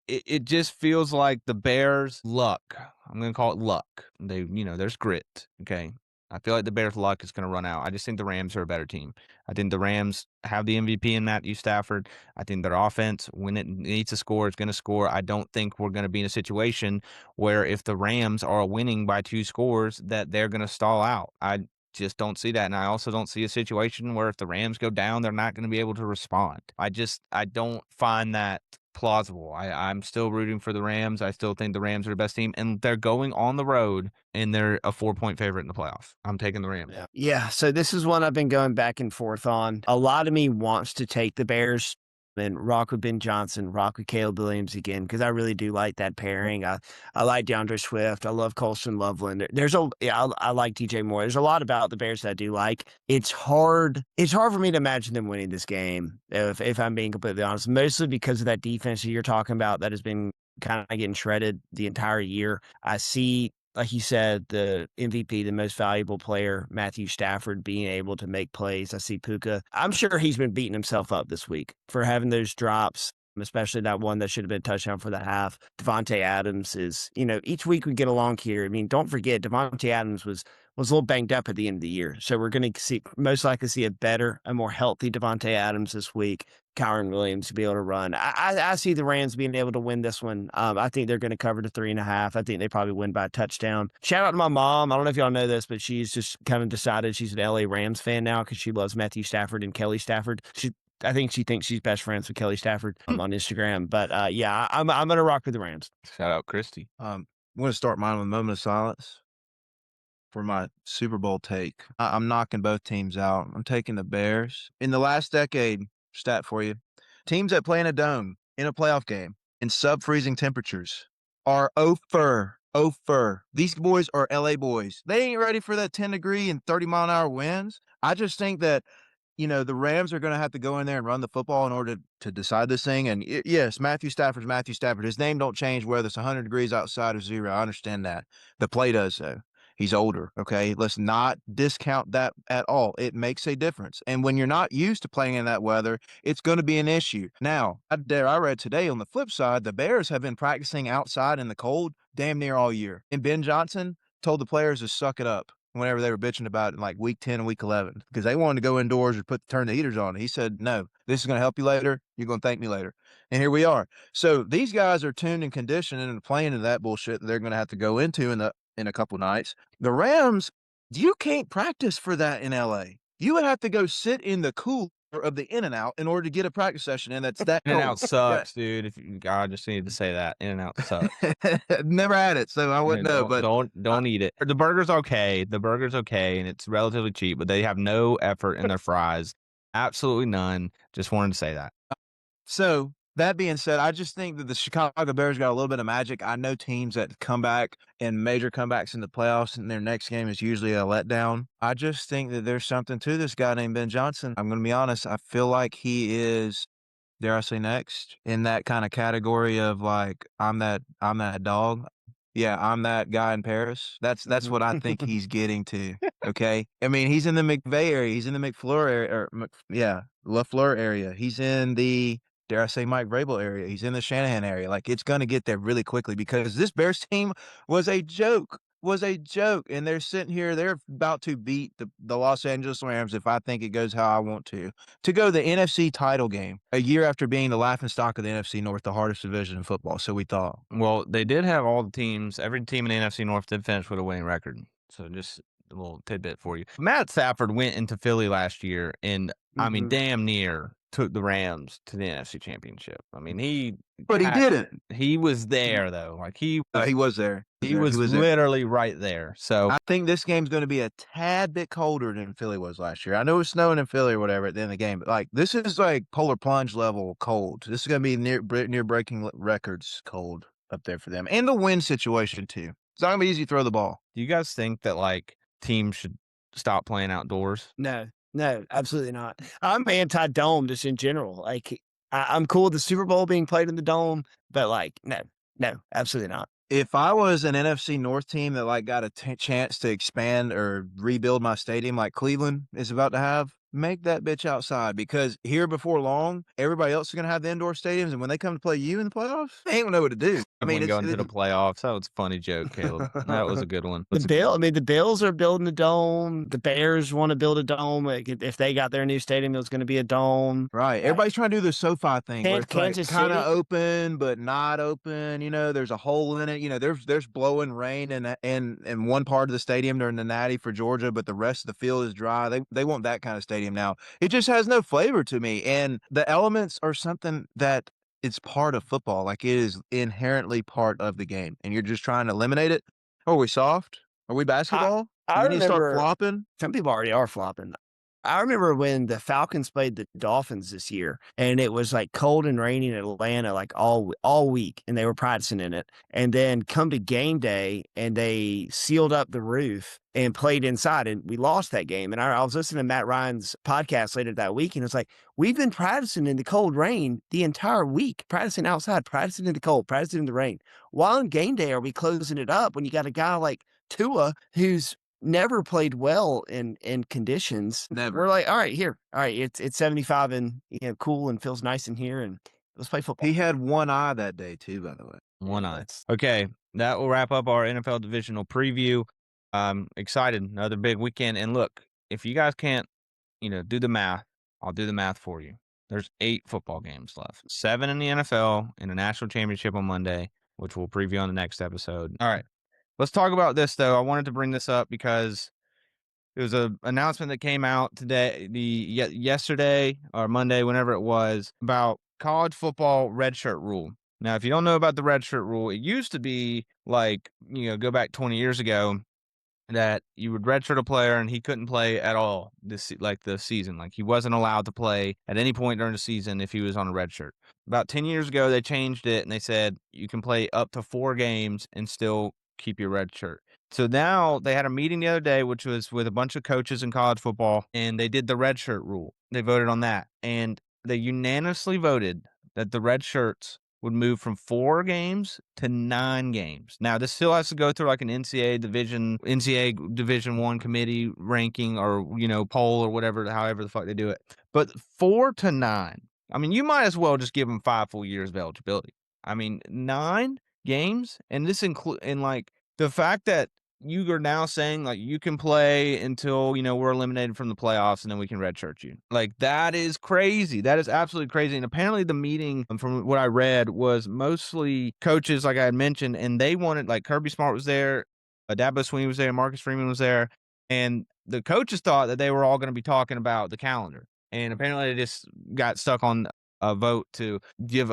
it just feels like the Bears' luck. I'm going to call it luck. There's grit. Okay. I feel like the Bears' luck is going to run out. I just think the Rams are a better team. I think the Rams have the MVP in Matthew Stafford. I think their offense, when it needs to score, is going to score. I don't think we're going to be in a situation where if the Rams are winning by 2 scores, that they're going to stall out. I just don't see that. And I also don't see a situation where if the Rams go down, they're not going to be able to respond. I don't find that plausible. I'm still rooting for the Rams. I still think the Rams are the best team, and they're going on the road, and they're a 4-point favorite in the playoffs. I'm taking the Rams. Yeah, so this is one I've been going back and forth on. A lot of me wants to take the Bears and rock with Ben Johnson, rock with Caleb Williams again, because I really do like that pairing. I like DeAndre Swift. I love Colston Loveland. I like DJ Moore. There's a lot about the Bears that I do like. It's hard for me to imagine them winning this game, if I'm being completely honest, mostly because of that defense that you're talking about that has been kind of getting shredded the entire year. I see, like you said, the MVP, the most valuable player, Matthew Stafford, being able to make plays. I see Puka. I'm sure he's been beating himself up this week for having those drops, especially that one that should have been a touchdown for the half. Devontae Adams is, each week we get along here. I mean, don't forget, Devontae Adams was a little banged up at the end of the year. So we're going to most likely see a more healthy Devontae Adams this week. Kyron Williams to be able to run. I see the Rams being able to win this one. I think they're going to cover the 3.5. I think they probably win by a touchdown. Shout out to my mom. I don't know if y'all know this, but she's just kind of decided she's an LA Rams fan now because she loves Matthew Stafford and Kelly Stafford. I think she thinks she's best friends with Kelly Stafford on Instagram. But I'm going to rock with the Rams. Shout out Christy. I'm going to start mine with a moment of silence for my Super Bowl take. I'm knocking both teams out. I'm taking the Bears. In the last decade, stat for you, teams that play in a dome in a playoff game in sub-freezing temperatures are over. These boys are LA boys. They ain't ready for that 10-degree and 30-mile-an-hour winds. I just think that the Rams are going to have to go in there and run the football in order to decide this thing. And yes, Matthew Stafford's Matthew Stafford. His name don't change whether it's 100 degrees outside or 0. I understand that. The play does, though. He's older, okay? Let's not discount that at all. It makes a difference. And when you're not used to playing in that weather, it's going to be an issue. Now, I read today on the flip side, the Bears have been practicing outside in the cold damn near all year. And Ben Johnson told the players to suck it up whenever they were bitching about it in like week 10 and week 11 because they wanted to go indoors or turn the heaters on. He said, no, this is going to help you later. You're going to thank me later. And here we are. So these guys are tuned and conditioned and playing into that bullshit that they're going to have to go into in a couple nights. The Rams, you can't practice for that in LA. You would have to go sit in the cool of the In-N-Out in order to get a practice session, and that's that cold. In-N-Out sucks, dude. If you, I just needed to say that. In-N-Out sucks. Never had it, so I wouldn't know. But Don't eat it. The burger's okay. The burger's okay, and it's relatively cheap, but they have no effort in their fries. Absolutely none. Just wanted to say that. So that being said, I just think that the Chicago Bears got a little bit of magic. I know teams that come back and major comebacks in the playoffs, and their next game is usually a letdown. I just think that there's something to this guy named Ben Johnson. I'm going to be honest. I feel like he is, dare I say, next in that kind of category of like, I'm that dog. Yeah, I'm that guy in Paris. That's what I think he's getting to. Okay, I mean, he's in the McVay area. He's in the McFleur area, or LaFleur area. He's in the, dare I say, Mike Vrabel area. He's in the Shanahan area. Like, it's going to get there really quickly because this Bears team was a joke. And they're sitting here. They're about to beat the Los Angeles Rams, if I think it goes how I want to go the NFC title game a year after being the laughingstock of the NFC North, the hardest division in football. So we thought. Well, they did have all the teams. Every team in the NFC North did finish with a winning record. So just a little tidbit for you. Matt Stafford went into Philly last year and, I mean, damn near took the Rams to the NFC Championship. I mean, But he didn't. He was there, though. Like, he was there. He was literally right there. So I think this game's going to be a tad bit colder than Philly was last year. I know it was snowing in Philly or whatever at the end of the game, but like, this is like polar plunge level cold. This is going to be near breaking records cold up there for them, and the wind situation too. It's not going to be easy to throw the ball. Do you guys think that like teams should stop playing outdoors? No, absolutely not. I'm anti-dome just in general. Like, I'm cool with the Super Bowl being played in the dome, but like, no, absolutely not. If I was an NFC North team that like got a chance to expand or rebuild my stadium like Cleveland is about to have, make that bitch outside, because here before long, everybody else is going to have the indoor stadiums, and when they come to play you in the playoffs, they ain't going to know what to do. I mean, going to the playoffs. That was a funny joke, Caleb. That was a good one. The Bills are building a dome. The Bears want to build a dome. Like, if they got their new stadium, it was going to be a dome. Right. Everybody's trying to do the SoFi thing, where it's like kind of open but not open. You know, there's a hole in it. You know, there's blowing rain in one part of the stadium during the Natty for Georgia, but the rest of the field is dry. They want that kind of stadium now. It just has no flavor to me, and the elements are something that it's part of football. Like, it is inherently part of the game, and you're just trying to eliminate it. Are we soft? Are we basketball? I need to start flopping? Some people already are flopping. I remember when the Falcons played the Dolphins this year, and it was like cold and rainy in Atlanta like all week, and they were practicing in it. And then come to game day, and they sealed up the roof and played inside, and we lost that game. And I was listening to Matt Ryan's podcast later that week, and it's like, we've been practicing in the cold rain the entire week, practicing outside, practicing in the cold, practicing in the rain. While on game day, are we closing it up when you got a guy like Tua who's never played well in conditions? Never. We're like, all right, it's 75 and cool and feels nice in here, and let's play football. He had one eye that day too, by the way. One eye. Okay, that will wrap up our NFL divisional preview. Excited, another big weekend. And look, if you guys can't, do the math, I'll do the math for you. There's 8 football games left, 7 in the NFL and a national championship on Monday, which we'll preview on the next episode. All right. Let's talk about this, though. I wanted to bring this up because it was an announcement that came out today, yesterday or Monday, whenever it was, about college football redshirt rule. Now, if you don't know about the redshirt rule, it used to be like, go back 20 years ago, that you would redshirt a player and he couldn't play at all the season. Like, he wasn't allowed to play at any point during the season if he was on a redshirt. About 10 years ago, they changed it and they said you can play up to 4 games and still keep your red shirt. So now they had a meeting the other day, which was with a bunch of coaches in college football, and they did the red shirt rule. They voted on that, and they unanimously voted that the red shirts would move from 4 games to 9 games. Now, this still has to go through like an NCAA Division I committee ranking or, poll or whatever, however the fuck they do it. But 4 to 9, I mean, you might as well just give them 5 full years of eligibility. I mean, 9 games, and this and like the fact that you are now saying like you can play until we're eliminated from the playoffs and then we can redshirt you. Like, that is crazy. That is absolutely crazy. And apparently the meeting, from what I read, was mostly coaches, like I had mentioned, and they wanted, like, Kirby Smart was there, Dabo Swinney was there, Marcus Freeman was there, and the coaches thought that they were all going to be talking about the calendar. and apparently they just got stuck on a vote to give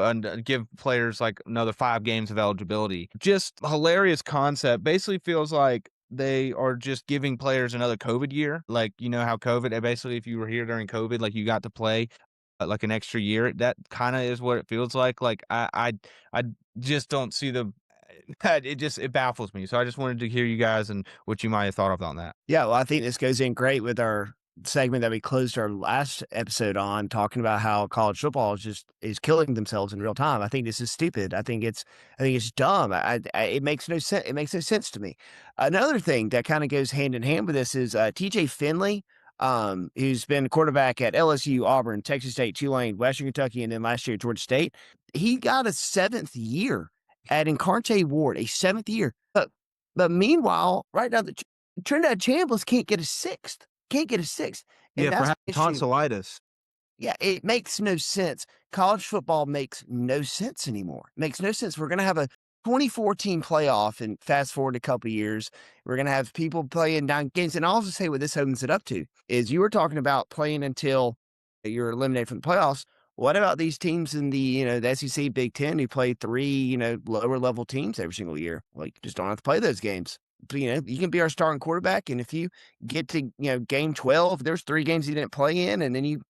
players like another 5 games of eligibility. Just hilarious concept. Basically feels like they are just giving players another COVID year. Like, you know how COVID, basically if you were here during COVID, like you got to play like an extra year. That kind of is what it feels like. Like I just don't see the it baffles me. So I just wanted to hear you guys and what you might have thought of on that. Yeah, well, I think this goes in great with our segment that we closed our last episode on, talking about how college football is killing themselves in real time. I think this is stupid. I think it's dumb. It makes no sense. It makes no sense to me. Another thing that kind of goes hand in hand with this is TJ Finley, who's been quarterback at LSU, Auburn, Texas State, Tulane, Western Kentucky, and then last year Georgia State. He got a 7th year at Incarnate Ward, a 7th year. But meanwhile, right now the Trinidad Chambliss can't get a 6th. Can't get a 6th. And Yeah, for that's having interesting. tonsillitis. Yeah, it makes no sense. College football makes no sense anymore. Makes no sense. We're going to have a 24-team playoff, and fast forward a couple of years, we're going to have people playing 9 games. And I'll also say what this opens it up to is you were talking about playing until you're eliminated from the playoffs. What about these teams in the SEC, Big Ten who play 3, lower level teams every single year? Well, you just don't have to play those games. But, you can be our starting quarterback, and if you get to, game 12, there's 3 games you didn't play in, and then you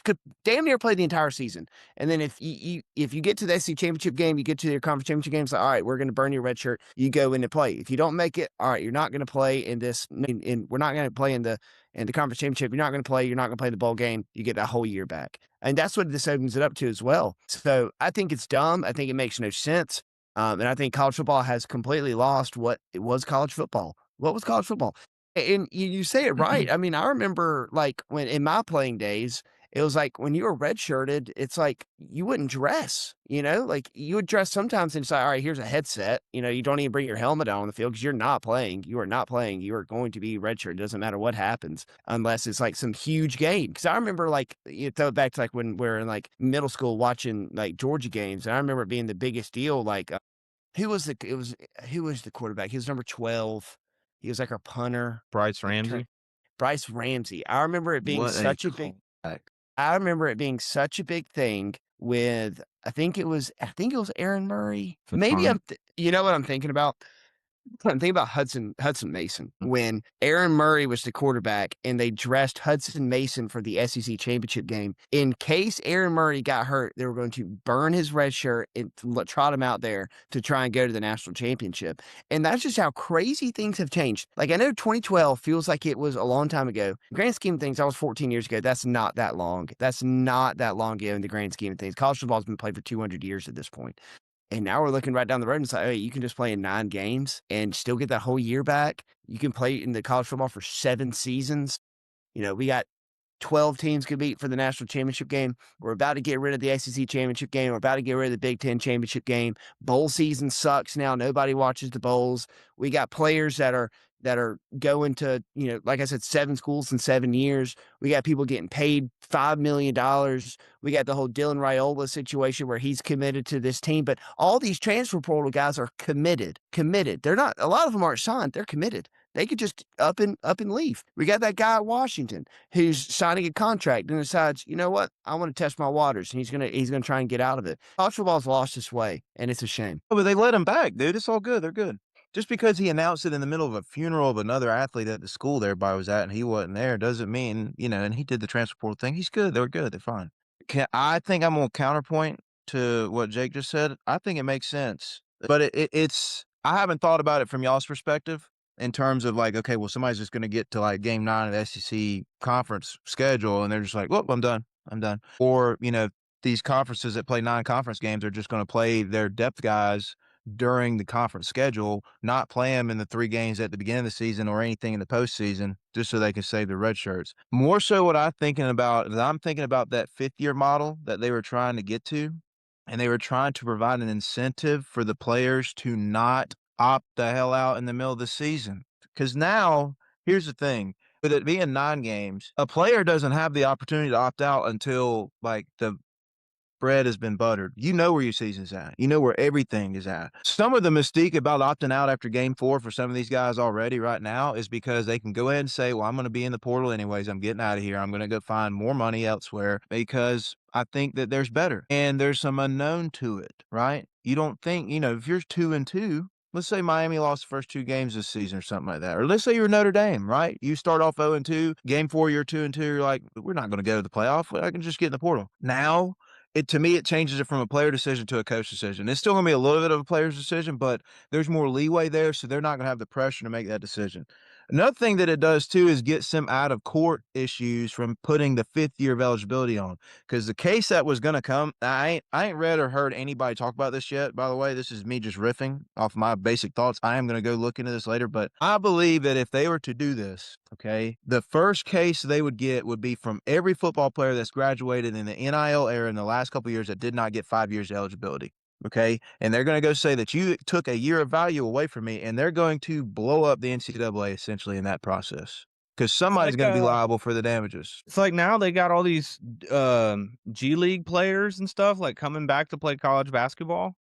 could damn near play the entire season. And then if you get to the SEC championship game, you get to your conference championship game, it's like, all right, we're going to burn your red shirt. You go in to play. If you don't make it, all right, you're not going to play in this. We're not going to play in the conference championship. You're not going to play. You're not going to play the bowl game. You get that whole year back. And that's what this opens it up to as well. So I think it's dumb. I think it makes no sense. And I think college football has completely lost what it was college football. What was college football? And you say it right. I mean, I remember like when in my playing days, it was like when you were redshirted, it's like you wouldn't dress, like you would dress sometimes and it's like, all right, here's a headset. You don't even bring your helmet out on the field because you're not playing. You are not playing. You are going to be redshirted. It doesn't matter what happens unless it's like some huge game. Because I remember like you throw it back to like when we're in like middle school watching like Georgia games. And I remember it being the biggest deal. Like who was the quarterback? He was number 12. He was like our punter. Bryce Ramsey. Bryce Ramsey. I remember it being What such a a big callback. I remember it being such a big thing with I think it was Aaron Murray. For Maybe fun. you know what I'm thinking about? I'm thinking about Hudson Mason when Aaron Murray was the quarterback and they dressed Hudson Mason for the SEC championship game. In case Aaron Murray got hurt, they were going to burn his red shirt and trot him out there to try and go to the national championship. And that's just how crazy things have changed. Like I know 2012 feels like it was a long time ago. In the grand scheme of things, that was 14 years ago. That's not that long. That's not that long ago in the grand scheme of things. College football's been played for 200 years at this point. And now we're looking right down the road and say, hey, you can just play in 9 games and still get that whole year back. You can play in the college football for 7 seasons. We got 12 teams compete for the national championship game. We're about to get rid of the SEC championship game. We're about to get rid of the Big Ten championship game. Bowl season sucks now. Nobody watches the bowls. We got players that are going to, like I said, 7 schools in 7 years. We got people getting paid $5 million. We got the whole Dylan Raiola situation where he's committed to this team. But all these transfer portal guys are committed. They're not, a lot of them aren't signed. They're committed. They could just up and leave. We got that guy at Washington who's signing a contract and decides, you know what, I want to test my waters, and he's gonna try and get out of it. College football's lost its way, and it's a shame. Oh, but they let him back, dude. It's all good. They're good. Just because he announced it in the middle of a funeral of another athlete at the school that everybody was at and he wasn't there doesn't mean, and he did the transfer portal thing. He's good. They're good. They're fine. I think I'm going to counterpoint to what Jake just said. I think it makes sense, but it's I haven't thought about it from y'all's perspective in terms of like, okay, well, somebody's just going to get to like game 9 of the SEC conference schedule and they're just like, well, I'm done. Or, these conferences that play 9 conference games are just going to play their depth guys during the conference schedule, not play them in the 3 games at the beginning of the season or anything in the postseason, just so they can save their red shirts. More so what I'm thinking about that 5th-year model that they were trying to get to, and they were trying to provide an incentive for the players to not opt the hell out in the middle of the season. Because now, here's the thing. With it being 9 games, a player doesn't have the opportunity to opt out until like the bread has been buttered. You know where your season's at. You know where everything is at. Some of the mystique about opting out after game 4 for some of these guys already right now is because they can go ahead and say, well, I'm going to be in the portal anyways. I'm getting out of here. I'm going to go find more money elsewhere because I think that there's better and there's some unknown to it, right? You don't think, if you're 2-2, let's say Miami lost the first 2 games this season or something like that. Or let's say you're Notre Dame, right? You start off 0-2, game 4, you're 2-2. You're like, we're not going to go to the playoff. I can just get in the portal. Now, to me, it changes it from a player decision to a coach decision. It's still going to be a little bit of a player's decision, but there's more leeway there, so they're not going to have the pressure to make that decision. Another thing that it does too is get some out of court issues from putting the 5th year of eligibility on. Because the case that was going to come, I ain't read or heard anybody talk about this yet. By the way, this is me just riffing off my basic thoughts. I am going to go look into this later, but I believe that if they were to do this, okay, the first case they would get would be from every football player that's graduated in the NIL era in the last couple of years that did not get 5 years of eligibility. Okay. And they're going to go say that you took a year of value away from me, and they're going to blow up the NCAA essentially in that process because somebody's going to be liable for the damages. It's like now they got all these G League players and stuff like coming back to play college basketball.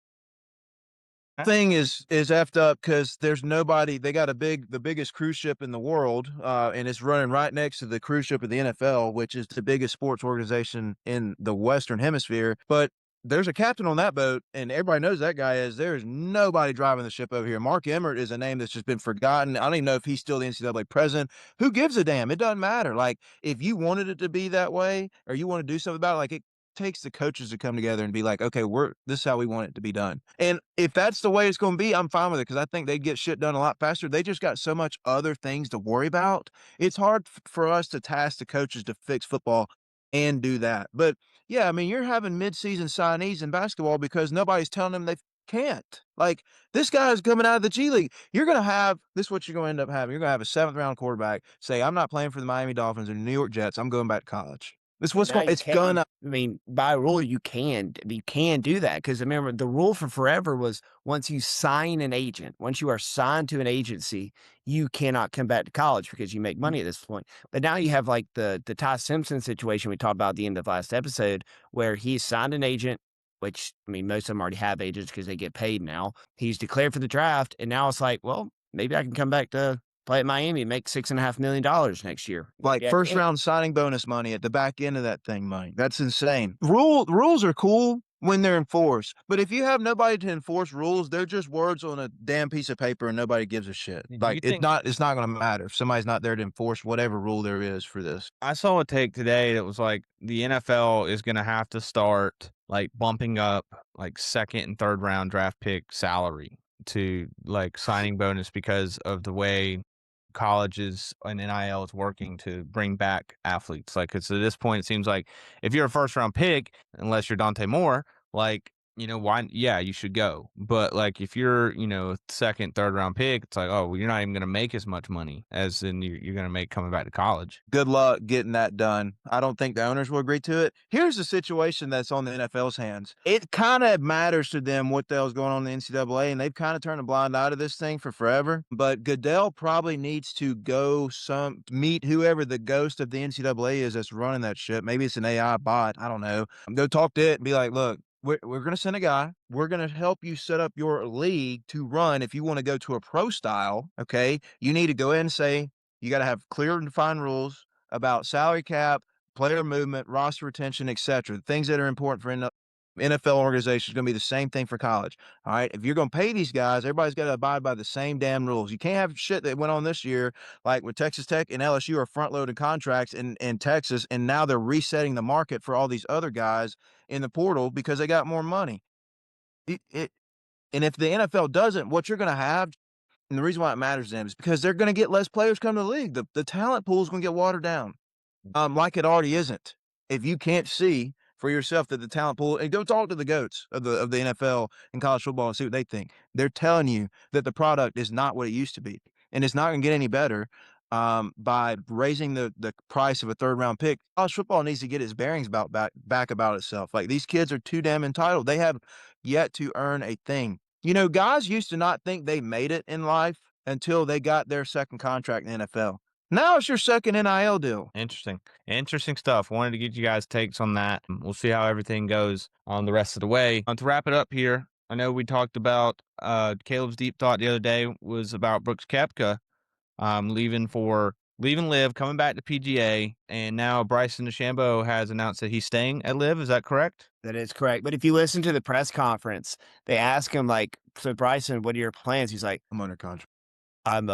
Thing is effed up because there's nobody. They got the biggest cruise ship in the world, and it's running right next to the cruise ship of the NFL, which is the biggest sports organization in the Western Hemisphere. But there's a captain on that boat, and everybody knows that guy is. There's nobody driving the ship over here. Mark Emmert is a name that's just been forgotten. I don't even know if he's still the NCAA president. Who gives a damn? It doesn't matter. Like, if you wanted it to be that way or you want to do something about it, like, it takes the coaches to come together and be like, okay, this is how we want it to be done. And if that's the way it's going to be, I'm fine with it because I think they'd get shit done a lot faster. They just got so much other things to worry about. It's hard for us to task the coaches to fix football and do that. But yeah, I mean, you're having midseason signees in basketball because nobody's telling them they can't. Like, this guy is coming out of the G League. You're going to have this is what you're going to end up having. You're going to have a 7th round quarterback say, I'm not playing for the Miami Dolphins or the New York Jets. I'm going back to college. This what's going. It's gonna. I mean, by rule, you can do that because remember the rule for forever was once you sign an agent, once you are signed to an agency, you cannot come back to college because you make money at this point. But now you have like the Ty Simpson situation we talked about at the end of last episode, where he's signed an agent. Which, I mean, most of them already have agents because they get paid now. He's declared for the draft, and now it's like, well, maybe I can come back to play at Miami and make $6.5 million next year. Like first round signing bonus money at the back end of that thing, money. That's insane. Rules are cool when they're enforced, but if you have nobody to enforce rules, they're just words on a damn piece of paper and nobody gives a shit. Like it's not going to matter if somebody's not there to enforce whatever rule there is for this. I saw a take today that was like the NFL is going to have to start like bumping up like 2nd and 3rd round draft pick salary to like signing bonus because of the way colleges and NIL is working to bring back athletes. Like, it's at this point, it seems like if you're a 1st round pick, unless you're Dante Moore, like, why? Yeah, you should go. But like, if you're, 2nd, 3rd round pick, it's like, oh, well, you're not even going to make as much money as in you're going to make coming back to college. Good luck getting that done. I don't think the owners will agree to it. Here's the situation that's on the NFL's hands. It kind of matters to them what the hell's going on in the NCAA, and they've kind of turned a blind eye to this thing for forever. But Goodell probably needs to go meet whoever the ghost of the NCAA is that's running that shit. Maybe it's an AI bot. I don't know. Go talk to it and be like, look, we're going to send a guy. We're going to help you set up your league to run. If you want to go to a pro style, okay, you need to go in and say you got to have clear and defined rules about salary cap, player movement, roster retention, etc. Things that are important for NFL organizations is going to be the same thing for college. All right. If you're going to pay these guys, everybody's got to abide by the same damn rules. You can't have shit that went on this year, like with Texas Tech and LSU are front loading contracts in Texas. And now they're resetting the market for all these other guys in the portal because they got more money. And if the NFL doesn't, what you're going to have, and the reason why it matters to them is because they're going to get less players come to the league. The talent pool is going to get watered down, like it already isn't. If you can't see for yourself that the talent pool, and go talk to the GOATs of the NFL and college football and see what they think. They're telling you that the product is not what it used to be, and it's not going to get any better by raising the price of a 3rd round pick. College football needs to get its bearings back about itself. Like, these kids are too damn entitled. They have yet to earn a thing. Guys used to not think they made it in life until they got their second contract in the NFL. Now it's your second NIL deal. Interesting stuff. Wanted to get you guys' takes on that. We'll see how everything goes on the rest of the way. To wrap it up here, I know we talked about Caleb's deep thought the other day was about Brooks Koepka leaving LIV, coming back to PGA, and now Bryson DeChambeau has announced that he's staying at LIV. Is that correct? That is correct. But if you listen to the press conference, they ask him, like, so Bryson, what are your plans? He's like, I'm under contract. I'm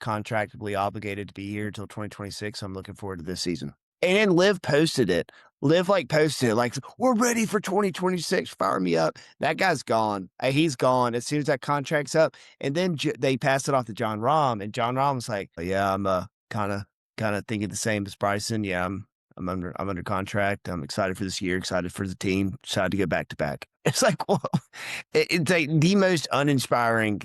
contractually obligated to be here until 2026. I'm looking forward to this season. And Liv posted it. Liv posted it like, we're ready for 2026. Fire me up. That guy's gone. He's gone as soon as that contract's up. And then they passed it off to John Rahm, and John Rahm's like, yeah, I'm kind of thinking the same as Bryson. Yeah, I'm under contract. I'm excited for this year. Excited for the team. Excited to go back to back. It's like, well, it's like the most uninspiring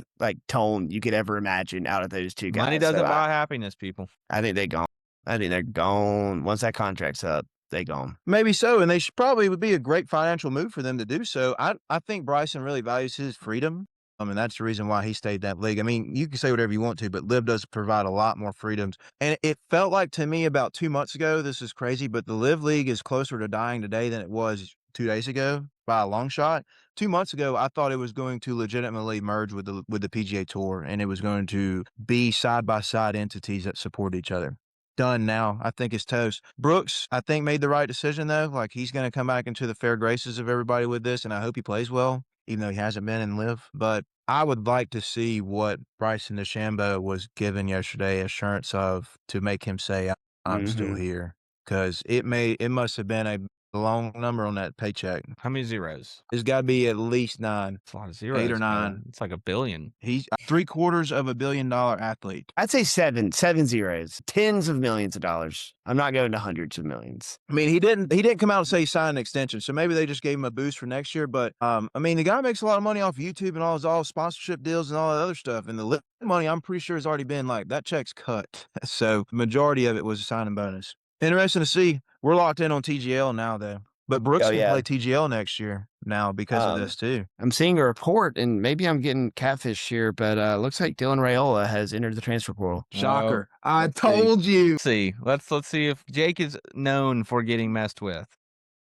tone you could ever imagine out of those two guys. Money doesn't buy happiness, people. I think they're gone. I think they're gone. Once that contract's up, they gone. Maybe so, and they should probably would be a great financial move for them to do so. I think Bryson really values his freedom. I mean, that's the reason why he stayed in that league. I mean, you can say whatever you want to, but LIV does provide a lot more freedoms. And it felt like to me about 2 months ago, this is crazy, but the LIV League is closer to dying today than it was 2 days ago by a long shot. 2 months ago, I thought it was going to legitimately merge with the PGA Tour, and it was going to be side-by-side entities that support each other. Done now. I think it's toast. Brooks, I think, made the right decision, though. Like, he's going to come back into the fair graces of everybody with this, and I hope he plays well, even though he hasn't been in LIV. But I would like to see what Bryson DeChambeau was given yesterday assurance of to make him say, I'm still here. Because it must have been a long number on that paycheck. How many zeros? It's got to be at least 9. It's a lot of zeros. 8 or 9. Man. It's like $1 billion. He's $750 million athlete. I'd say seven zeros, tens of millions of dollars. I'm not going to hundreds of millions. I mean, he didn't come out and say he signed an extension, so maybe they just gave him a boost for next year. But I mean, the guy makes a lot of money off YouTube and all sponsorship deals and all that other stuff. And the money, I'm pretty sure, has already been that check's cut. So the majority of it was a signing bonus. Interesting to see. We're locked in on TGL now, though. But Brooks can play TGL next year now because of this, too. I'm seeing a report, and maybe I'm getting catfish here, but looks like Dylan Raiola has entered the transfer portal. Shocker. I told you. Let's see if Jake is known for getting messed with.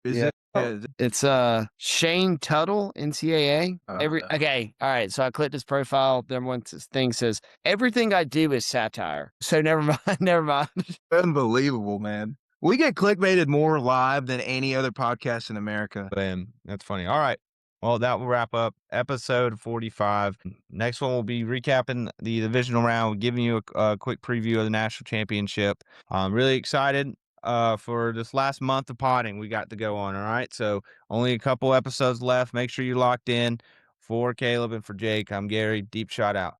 It's Shane Tuttle, NCAA. Okay, all right. So I clicked his profile. Number one thing says, everything I do is satire. So never mind. Unbelievable, man. We get clickbaited more live than any other podcast in America. Man, that's funny. All right. Well, that will wrap up episode 45. Next one will be recapping the divisional round, giving you a quick preview of the national championship. I'm really excited for this last month of potting we got to go on. All right. So only a couple episodes left. Make sure you're locked in. For Caleb and for Jake, I'm Gary. Deep shot out.